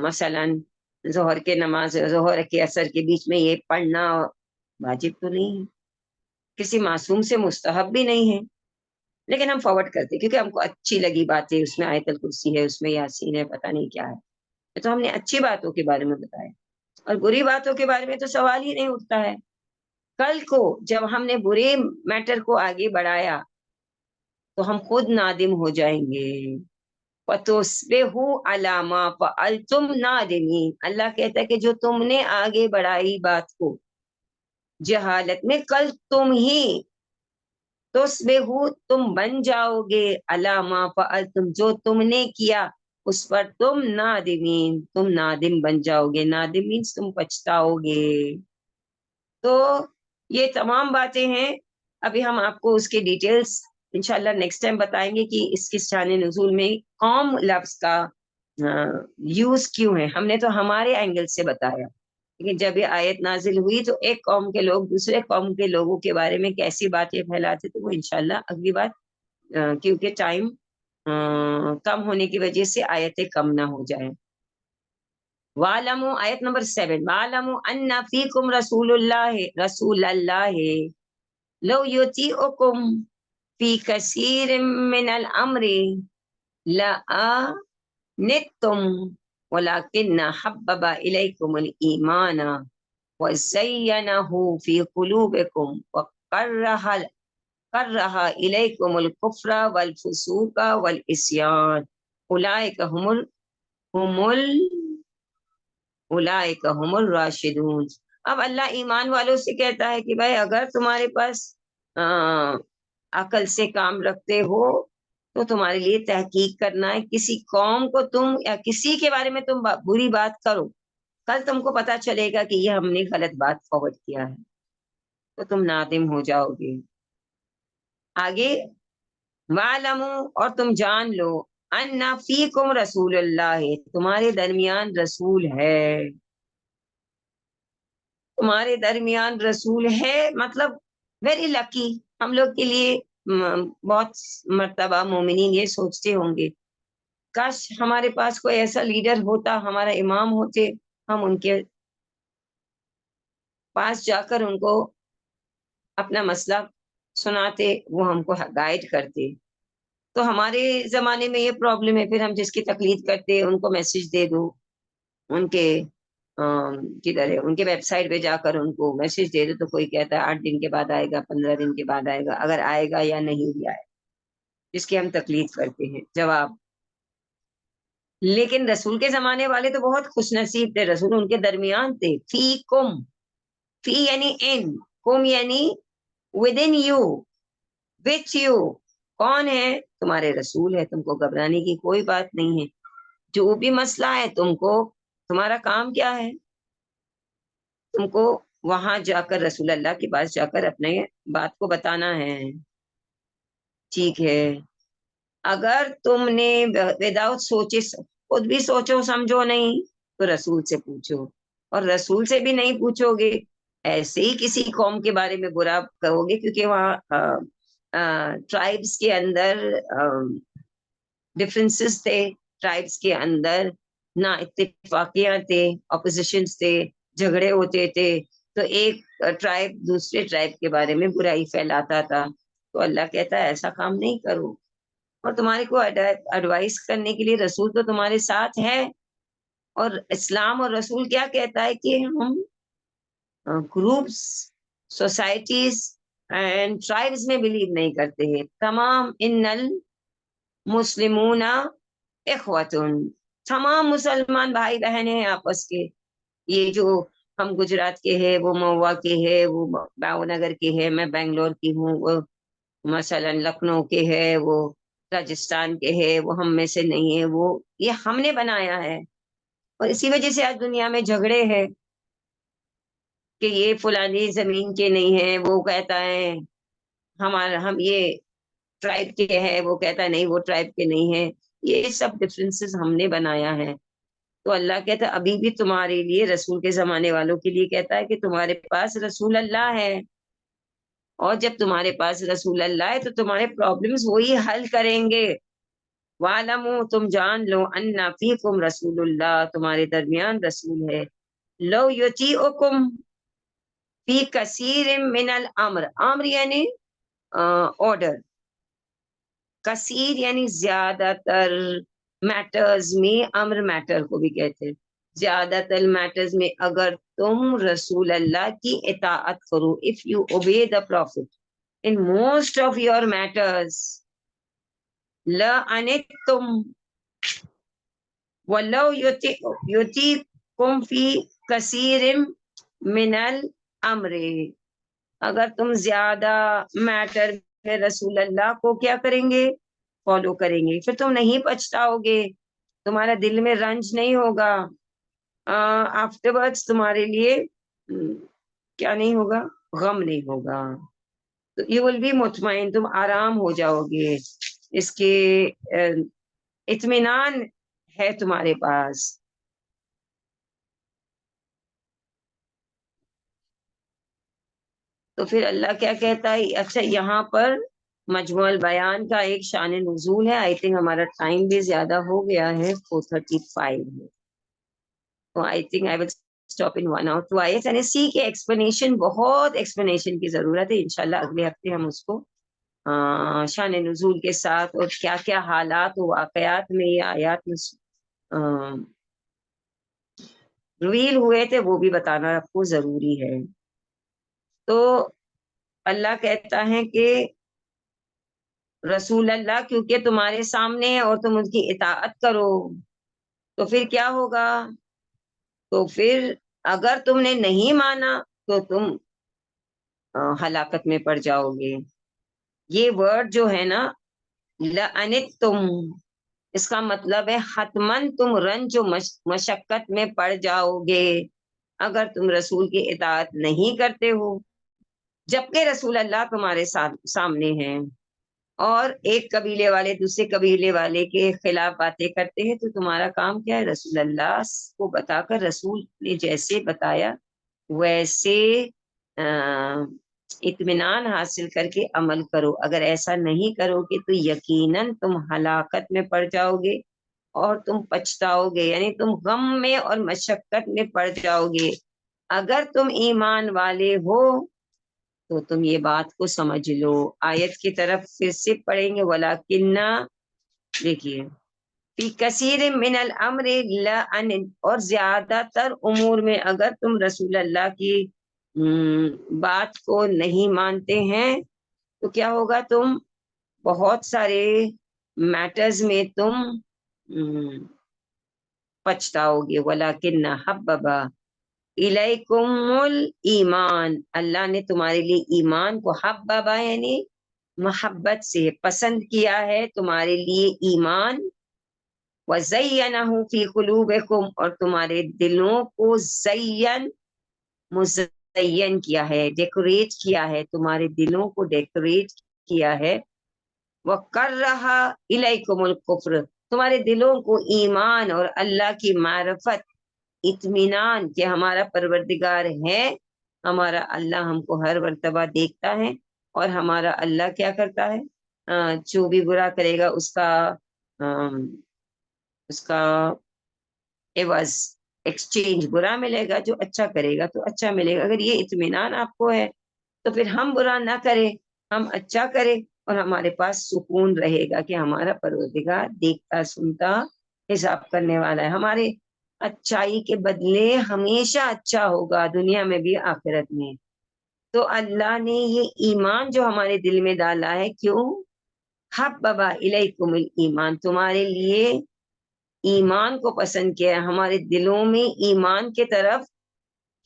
مثلا ظہر کے نماز، ظہر کے عصر کے بیچ میں یہ پڑھنا واجب تو نہیں ہے، کسی معصوم سے مستحب بھی نہیں ہے. لیکن ہم فارورڈ کرتے کیونکہ ہم کو اچھی لگی باتیں، اس میں آیت الکرسی ہے، اس میں یاسین ہے، پتہ نہیں کیا ہے. تو ہم نے اچھی باتوں کے بارے میں بتایا، اور بری باتوں کے بارے میں تو سوال ہی نہیں اٹھتا ہے. کل کو جب ہم نے برے میٹر کو آگے بڑھایا تو ہم خود نادم ہو جائیں گے. فَتُصْبِحُوا عَلَىٰ مَا فَعَلْتُمْ نَادِمِينَ. اللہ کہتا ہے کہ جو تم نے آگے بڑھائی بات کو جہالت میں، کل تم ہی تصبحوا، تم بن جاؤ گے، عَلَىٰ مَا فَعَلْتُمْ، جو تم نے کیا اس پر تم نادمین، تم نادم بن جاؤ گے. نادم مینس تم پچھتاؤ گے. تو یہ تمام باتیں ہیں. ابھی ہم آپ کو اس کے ڈیٹیلز انشاءاللہ نیکسٹ ٹائم بتائیں گے کہ اس کے شان نزول میں قوم لفظ کا یوز کیوں ہے. ہم نے تو ہمارے اینگل سے بتایا، لیکن جب یہ آیت نازل ہوئی تو ایک قوم کے لوگ دوسرے قوم کے لوگوں کے بارے میں کیسی باتیں پھیلاتے، تو وہ انشاءاللہ اگلی بات، کیونکہ ٹائم کم ہونے کی وجہ سے آیتیں کم نہ ہو جائیں. وَاعْلَمُوا آیت نمبر 7 وَاعْلَمُوا أَنَّ فِيكُمْ رسول اللہ لو يُطِيعُكُمْ فِي كَثِيرٍ مِّنَ الْأَمْرِ لَأَعْنَتُّمْ وَلَكِنَّ حَبَّبَ إِلَيْكُمُ الْإِيمَانَ وَزَيَّنَهُ فِي قُلُوبِكُمْ وَكَرَّهَ إِلَيْكُمُ الْكُفْرَ وَالْفُسُوقَ وَالْعِصْيَانَ أُولَٰئِكَ هم الراشدون. اب اللہ ایمان والوں سے کہتا ہے کہ بھائی اگر تمہارے پاس عقل سے کام رکھتے ہو تو تمہارے لیے تحقیق کرنا ہے. کسی قوم کو تم یا کسی کے بارے میں تم بری بات کرو، کل تم کو پتا چلے گا کہ یہ ہم نے غلط بات فارورڈ کیا ہے تو تم نادم ہو جاؤ گے. آگے وَاعْلَمُوا اور تم جان لو أَنَّ فِيكُمْ رسول اللہ تمہارے درمیان رسول ہے. تمہارے درمیان رسول ہے مطلب ویری لکی. ہم لوگ کے لیے بہت مرتبہ مومنین یہ سوچتے ہوں گے کاش ہمارے پاس کوئی ایسا لیڈر ہوتا، ہمارا امام ہوتے، ہم ان کے پاس جا کر ان کو اپنا مسئلہ سناتے، وہ ہم کو گائیڈ کرتے. تو ہمارے زمانے میں یہ پرابلم ہے، پھر ہم جس کی تقلید کرتے ان کو میسج دے دو، ان کے کدھر ہے ان کے ویب سائٹ پہ جا کر ان کو میسج دے دو تو کوئی کہتا ہے 8 دن کے بعد آئے گا، 15 دن کے بعد آئے گا، اگر آئے گا یا نہیں بھی آئے جس کی ہم تقلید کرتے ہیں. جواب لیکن رسول کے زمانے والے تو بہت خوش نصیب تھے، رسول ان کے درمیان تھے. فی کم، فی یعنی ان، کم یعنی with in you, which you. کون ہے؟ تمہارے رسول ہے. تم کو گھبرانے کی کوئی بات نہیں ہے. جو بھی مسئلہ ہے تم کو، تمہارا کام کیا ہے؟ تم کو وہاں جا کر رسول اللہ کے پاس جا کر اپنے بات کو بتانا ہے. ٹھیک ہے. اگر تم نے وداؤٹ سوچے، خود بھی سوچو سمجھو نہیں تو رسول سے پوچھو، اور رسول سے بھی نہیں پوچھو گے ایسے ہی کسی قوم کے بارے میں برا کہو گے، کیونکہ وہاں ٹرائبس کے اندر ڈفرینسز تھے، ٹرائبس کے اندر نا اتفاقیاں تھے، اپوزیشنز تھے، جھگڑے ہوتے تھے. تو ایک ٹرائب دوسرے ٹرائب کے بارے میں برائی پھیلاتا تھا. تو اللہ کہتا ہے ایسا کام نہیں کرو. اور تمہارے کو ایڈوائز کرنے کے لیے رسول تو تمہارے ساتھ ہے. اور اسلام اور رسول کیا کہتا ہے کہ ہم گروپس، سوسائٹیز اینڈ ٹرائبس میں بلیو نہیں کرتے ہیں. تمام ان المسلمون اخوتن، تمام مسلمان بھائی بہن ہیں آپس کے. یہ جو ہم گجرات کے ہیں، وہ مہوا کے ہیں، وہ باؤ نگر کے ہیں، میں بنگلور کی ہوں، وہ مثلا لکھنؤ کے ہے، وہ راجستھان کے ہے، وہ ہم میں سے نہیں ہے. وہ یہ ہم نے بنایا ہے. اور اسی وجہ سے آج دنیا میں جھگڑے ہیں کہ یہ فلانی زمین کے نہیں ہے، وہ کہتا ہے ہم یہ ٹرائب کے ہیں، وہ کہتا ہے نہیں وہ ٹرائب کے نہیں ہے. یہ سب ڈفرینسز ہم نے بنایا ہے. تو اللہ کہتا ہے ابھی بھی تمہارے لیے، رسول کے زمانے والوں کے لیے کہتا ہے کہ تمہارے پاس رسول اللہ ہے، اور جب تمہارے پاس رسول اللہ ہے تو تمہارے پرابلمز وہی حل کریں گے. وَاعْلَمُوا تم جان لو أَنَّ فِيكُمْ رسول اللہ تمہارے درمیان رسول ہے. لو يُطِيعُكُمْ فِي كَثِيرٍ مِّنَ الْأَمْرِ، امر یعنی آرڈر، کثیر یعنی زیادہ تر. میٹرز میں امر میٹر کو بھی کہتے ہیں. زیادہ تر میٹرز میں اگر تم رسول اللہ کی اطاعت کرو، if you obey the prophet in most of your matters لَأَنِتُّمْ وَلَوْ يُطِيعُكُمْ فِي كَثِيرٍ مِّنَ الْأَمْرِ، اگر تم زیادہ میٹر میں رسول اللہ کو کیا کریں گے؟ فالو کریں گے، پھر تم نہیں پچھتاؤ گے، تمہارا دل میں رنج نہیں ہوگا. آفٹر ورڈس تمہارے لیے کیا نہیں ہوگا؟ غم نہیں ہوگا. تو یو ول بی مطمئن، تم آرام ہو جاؤ گے، اس کے اطمینان ہے تمہارے پاس. تو پھر اللہ کیا کہتا ہے؟ اچھا یہاں پر مجموع البیان کا ایک شان نزول ہے. آئی تھنک ہمارا ٹائم بھی زیادہ ہو گیا ہے, 4:35 ہے. تو I think I will stop in 1 or 2 آیتس. یعنی سی کے ایکسپلینیشن, بہت ایکسپلینیشن کی ضرورت ہے. انشاءاللہ اگلے ہفتے ہم اس کو شان نزول کے ساتھ اور کیا کیا حالات و واقعات میں یہ آیات ریویل ہوئے تھے وہ بھی بتانا آپ کو ضروری ہے. تو اللہ کہتا ہے کہ رسول اللہ کیونکہ تمہارے سامنے ہے اور تم ان کی اطاعت کرو, تو پھر کیا ہوگا؟ تو پھر اگر تم نے نہیں مانا تو تم ہلاکت میں پڑ جاؤ گے. یہ ورڈ جو ہے نا لَأَنِتُّمْ, اس کا مطلب ہے حتماً تم رنج و مشقت میں پڑ جاؤ گے اگر تم رسول کی اطاعت نہیں کرتے ہو. جبکہ رسول اللہ تمہارے سامنے ہیں اور ایک قبیلے والے دوسرے قبیلے والے کے خلاف باتیں کرتے ہیں, تو تمہارا کام کیا ہے؟ رسول اللہ کو بتا کر رسول نے جیسے بتایا ویسے اطمینان حاصل کر کے عمل کرو. اگر ایسا نہیں کرو گے تو یقیناً تم ہلاکت میں پڑ جاؤ گے اور تم پچھتاؤ گے, یعنی تم غم میں اور مشقت میں پڑ جاؤ گے. اگر تم ایمان والے ہو تو تم یہ بات کو سمجھ لو. آیت کی طرف پھر سے پڑھیں گے. وَلَكِنَّ, دیکھیے, فی کثیر من الامر لَأَنِ, اور زیادہ تر امور میں اگر تم رسول اللہ کی بات کو نہیں مانتے ہیں تو کیا ہوگا؟ تم بہت سارے میٹرز میں تم پچھتاؤ گے. وَلَكِنَّ حَبَّبَ الیکم الایمان, اللہ نے تمہارے لیے ایمان کو حببا یعنی محبت سے پسند کیا ہے تمہارے لیے ایمان. وزینہ فی قلوبکم, اور تمہارے دلوں کو مزین کیا ہے, ڈیکوریٹ کیا ہے, تمہارے دلوں کو ڈیکوریٹ کیا ہے. وکرہ الیکم الکفر, تمہارے دلوں کو ایمان اور اللہ کی معرفت, اطمینان کہ ہمارا پروردگار ہے, ہمارا اللہ ہم کو ہر مرتبہ دیکھتا ہے اور ہمارا اللہ کیا کرتا ہے, جو بھی برا کرے گا اس کا عوض ایکسچینج برا ملے گا, جو اچھا کرے گا تو اچھا ملے گا. اگر یہ اطمینان آپ کو ہے تو پھر ہم برا نہ کریں, ہم اچھا کریں, اور ہمارے پاس سکون رہے گا کہ ہمارا پروردگار دیکھتا سنتا حساب کرنے والا ہے. ہمارے اچھائی کے بدلے ہمیشہ اچھا ہوگا, دنیا میں بھی آخرت میں. تو اللہ نے یہ ایمان جو ہمارے دل میں ڈالا ہے, کیوں؟ حبب الیکم الایمان, تمہارے لیے ایمان کو پسند کیا ہے, ہمارے دلوں میں ایمان کے طرف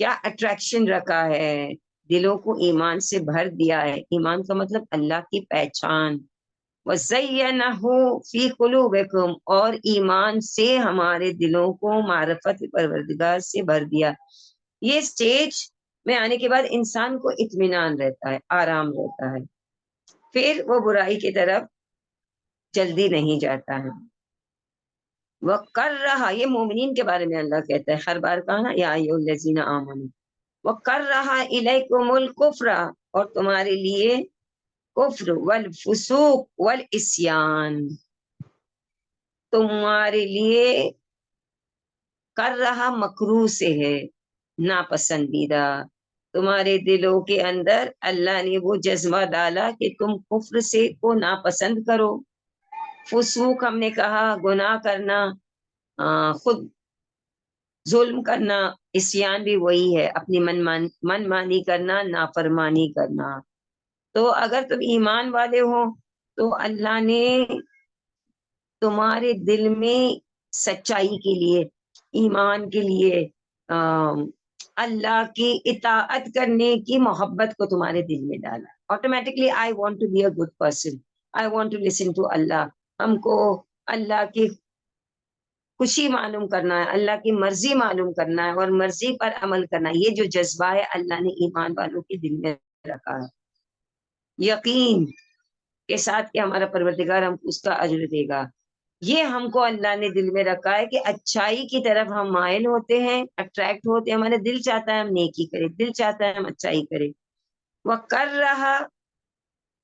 کیا اٹریکشن رکھا ہے, دلوں کو ایمان سے بھر دیا ہے. ایمان کا مطلب اللہ کی پہچان. وَزَيَّنَهُ فِي قُلُوبِكُمْ, اور ایمان سے ہمارے دلوں کو معرفت پروردگار سے بھر دیا. یہ سٹیج میں آنے کے بعد انسان کو اطمینان رہتا ہے, آرام رہتا ہے, پھر وہ برائی کی طرف جلدی نہیں جاتا ہے. وَقَرَّهَ, یہ مومنین کے بارے میں اللہ کہتا ہے, ہر بار کہا نا یا ایھا الذین آمنوا. وَقَرَّهَ إِلَيْكُمُ الْكُفْرَ, اور تمہارے لیے کفر والفسوق والعصیان, تمہارے لیے کر رہا مکروہ سے ہے, ناپسندیدہ. تمہارے دلوں کے اندر اللہ نے وہ جذبہ ڈالا کہ تم کفر سے کو ناپسند کرو. فسوق ہم نے کہا گناہ کرنا, خود ظلم کرنا. عصیان بھی وہی ہے, اپنی من مانی کرنا, نافرمانی کرنا. تو اگر تم ایمان والے ہو تو اللہ نے تمہارے دل میں سچائی کے لیے, ایمان کے لیے, اللہ کی اطاعت کرنے کی محبت کو تمہارے دل میں ڈالا. Automatically I want to be a good person, I want to listen to اللہ. ہم کو اللہ کی خوشی معلوم کرنا ہے, اللہ کی مرضی معلوم کرنا ہے اور مرضی پر عمل کرنا ہے. یہ جو جذبہ ہے اللہ نے ایمان والوں کے دل میں رکھا ہے, یقین کے ساتھ کہ ہمارا پروردگار ہم اس کا اجر دے گا. یہ ہم کو اللہ نے دل میں رکھا ہے کہ اچھائی کی طرف ہم مائل ہوتے ہیں, اٹریکٹ ہوتے ہیں, ہمارا دل چاہتا ہے ہم نیکی کریں, دل چاہتا ہے ہم اچھائی کریں. وہ کر رہا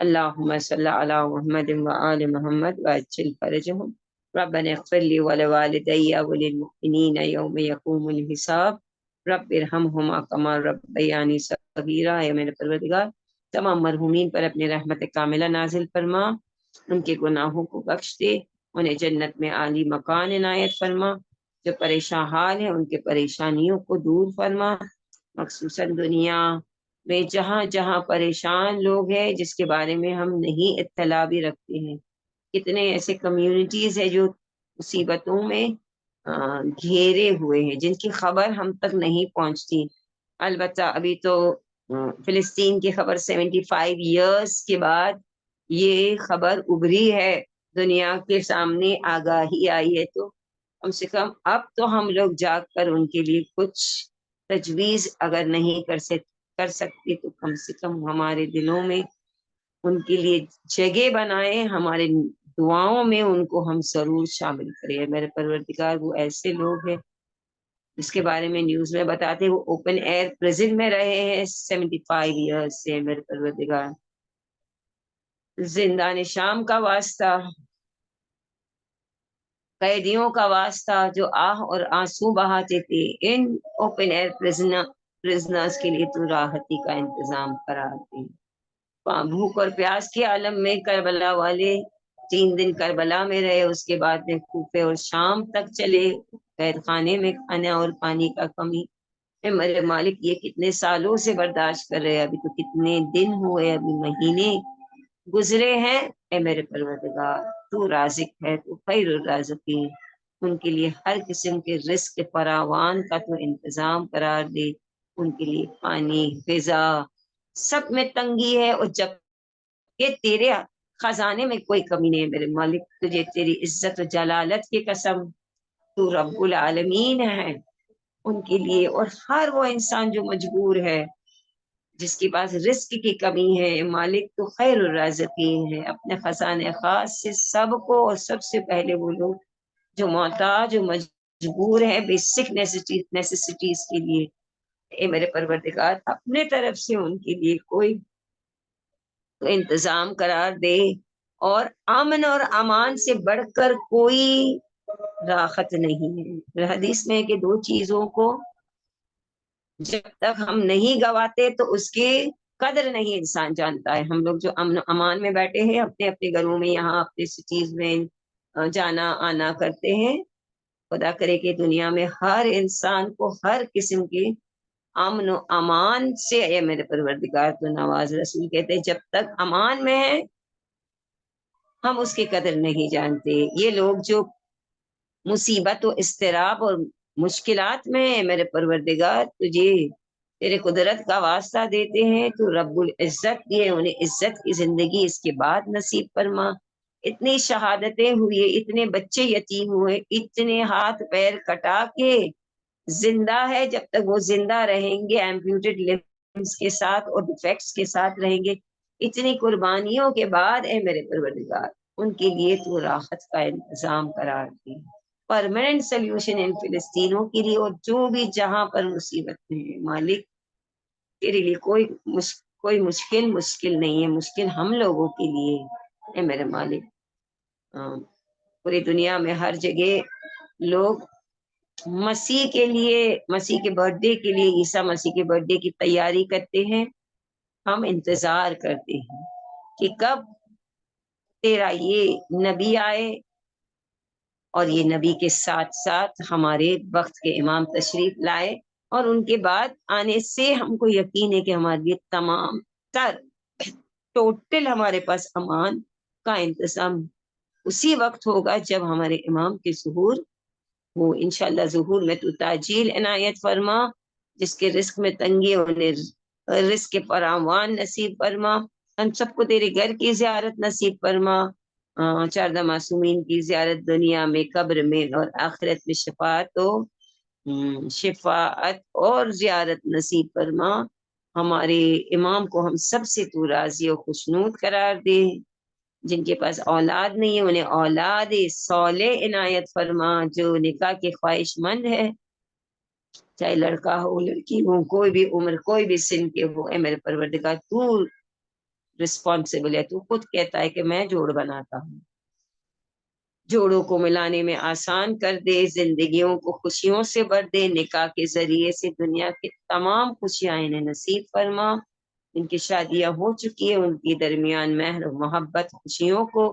اللهم صل على محمد وآل محمد وعجل فرجهم. ربنا اغفر لي ولوالدي وللمؤمنين يوم يقوم الحساب. رب ارحمهما كما ربياني صغيرا. اے میرے پروردگار تمام مرحومین پر اپنی رحمت کاملہ نازل فرما، ان کے گناہوں کو بخش دے، انہیں جنت میں عالی مکان عنایت فرما، جو پریشان حال ہیں ان کے پریشانیوں کو دور فرما، مخصوصاً دنیا میں جہاں جہاں پریشان لوگ ہیں جس کے بارے میں ہم نہیں اطلاع بھی رکھتے ہیں. کتنے ایسے کمیونٹیز ہیں جو مصیبتوں میں گھیرے ہوئے ہیں، جن کی خبر ہم تک نہیں پہنچتی. البتہ ابھی تو فلسطین کی خبر 75 ایئرس کے بعد یہ خبر ابھری ہے، دنیا کے سامنے آگاہی آئی ہے، تو کم سے کم اب تو ہم لوگ جاگ کر ان کے لیے کچھ تجویز اگر نہیں کر سکتے تو کم سے کم ہمارے دلوں میں ان کے لیے جگہ بنائے، ہمارے دعاؤں میں ان کو ہم ضرور شامل کریں. میرے پروردگار وہ ایسے لوگ ہیں جس کے بارے میں نیوز میں بتاتے ہیں وہ اوپن ایئر پریزن میں رہے ہیں 75 ایئرس سے. میرے پروردگار زندان شام کا واسطہ، قیدیوں کا واسطہ جو آہ اور آنسو بہاتے تھے، ان اوپن ایئر پرزنرز کے لیے تو راحتی کا انتظام کرا دیں. بھوک اور پیاس کے عالم میں کربلا والے 3 دن کربلا میں رہے، اس کے بعد میں کوفے اور شام تک چلے، قید خانے میں کھانا اور پانی کا کمی. اے میرے مالک یہ کتنے سالوں سے برداشت کر رہے، ابھی تو کتنے دن ہوئے، ابھی مہینے گزرے ہیں. اے میرے پروردگار تو رازق ہے، تو خیر الرازقین، ان کے لیے ہر قسم کے رزق فراوان کا تو انتظام قرار دے. ان کے لیے پانی، غذا سب میں تنگی ہے، اور جب کہ تیرے خزانے میں کوئی کمی نہیں ہے. میرے مالک تجھے تیری عزت و جلالت کی قسم، تو رب العالمین ہے ان کے لیے. اور ہر وہ انسان جو مجبور ہے، جس کے پاس رزق کی کمی ہے، مالک تو خیر الرازقین ہے، اپنے خزانے خاص سے سب کو، اور سب سے پہلے وہ لوگ جو محتاج جو مجبور ہے بیسک نیسیسٹیز کے لیے. اے میرے پروردگار اپنے طرف سے ان کے لیے کوئی انتظام قرار دے. اور امن اور امان سے بڑھ کر کوئی راحت نہیں ہے. حدیث میں کہ 2 چیزوں کو جب تک ہم نہیں گواتے تو اس کی قدر نہیں انسان جانتا ہے. ہم لوگ جو امن و امان میں بیٹھے ہیں اپنے اپنے گھروں میں، یہاں اپنے سٹیز میں جانا آنا کرتے ہیں، خدا کرے کہ دنیا میں ہر انسان کو ہر قسم کے امن و امان سے اے میرے پروردگار تو نواز. رسول کہتے ہیں جب تک امان میں ہے ہم اس کی قدر نہیں جانتے. یہ لوگ جو مصیبت و اضطراب اور مشکلات میں ہے، میرے پروردگار تجھے تیرے قدرت کا واسطہ دیتے ہیں، تو رب العزت یہ انہیں عزت کی زندگی اس کے بعد نصیب فرما. اتنی شہادتیں ہوئی، اتنے بچے یتیم ہوئے، اتنے ہاتھ پیر کٹا کے زندہ ہے، جب تک وہ زندہ رہیں گے ایمپیوٹیڈ لمبس کے ساتھ اور ڈیفیکٹس کے ساتھ رہیں گے. اتنی قربانیوں کے بعد اے میرے پروردگار ان کے لیے تو راحت کا انتظام قرار دی، پرماننٹ سلیوشن ان فلسطینوں کے لیے. اور جو بھی جہاں پر مصیبت ہے مالک تیرے لیے کوئی مشکل نہیں ہے. مشکل ہم لوگوں کے لیے اے میرے مالک. پوری دنیا میں ہر جگہ لوگ مسیح کے برتھ ڈے کے لیے، عیسیٰ مسیح کے برتھ ڈے کی تیاری کرتے ہیں. ہم انتظار کرتے ہیں کہ کب تیرا یہ نبی آئے، اور یہ نبی کے ساتھ ساتھ ہمارے وقت کے امام تشریف لائے، اور ان کے بعد آنے سے ہم کو یقین ہے کہ ہمارے لیے تمام تر ٹوٹل ہمارے پاس امان کا انتظام اسی وقت ہوگا جب ہمارے امام کے ظہور وہ انشاءاللہ. ظہور میں تو تاجیل عنایت فرما، جس کے رزق میں تنگی انہیں رزق فراوان نصیب فرما. ہم سب کو تیرے گھر کی زیارت نصیب فرما، 14 معصومین کی زیارت دنیا میں، قبر میں اور آخرت میں شفاعت اور زیارت نصیب فرما. ہمارے امام کو ہم سب سے تو راضی و خوشنود قرار دے. جن کے پاس اولاد نہیں ہے انہیں اولاد صالح عنایت فرما. جو نکاح کے خواہش مند ہے، چاہے لڑکا ہو لڑکی ہو، کوئی بھی عمر کوئی بھی سن کے ہو، اے میرے پروردگار تو رسپانسبل ہے. تو خود کہتا ہے کہ میں جوڑ بناتا ہوں. جوڑوں کو ملانے میں آسان کر دے, زندگیوں کو خوشیوں سے بھر دے, نکاح کے ذریعے سے دنیا کی تمام خوشیاں انہیں نصیب فرما. ان کی شادیاں ہو چکی ہیں, ان کی درمیان مہر و محبت خوشیوں کو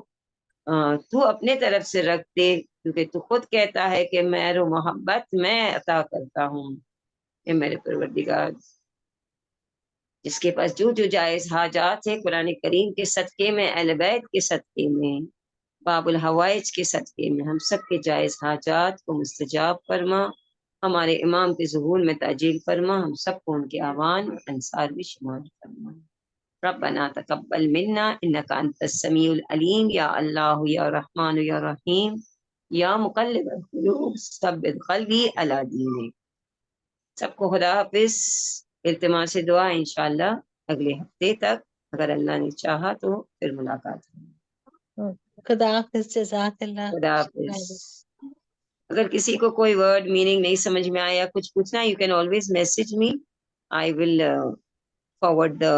تو اپنے طرف سے رکھ دے, کیونکہ تو خود کہتا ہے کہ مہر و محبت میں عطا کرتا ہوں. اے میرے پروردگار, جس کے پاس جو جو جائز حاجات ہیں قرآن کریم کے صدقے میں, اہل بیت کے صدقے میں, باب الحوائج کے صدقے میں, ہم سب کے جائز حاجات کو مستجاب فرما. ہمارے امام کے ظہور میں تاجیل فرما, ہم سب کو ان کے اعوان انصار میں شمار فرما. ربنا تقبل منا انك انت السميع العليم یا اللہ یا رحمان یا رحیم یا مقلب القلوب ثبت قلبی علی دینک. سب کو خدا حافظ. التماس سے دعا انشاءاللہ اگلے ہفتے تک اگر اللہ نے چاہا تو پھر ملاقات ہوگی. خدا حافظ. جزاک اللہ. خدا حافظ. اگر کسی کو کوئی ورڈ میننگ نہیں سمجھ میں آیا, کچھ پوچھنا, you can always message me, I will forward the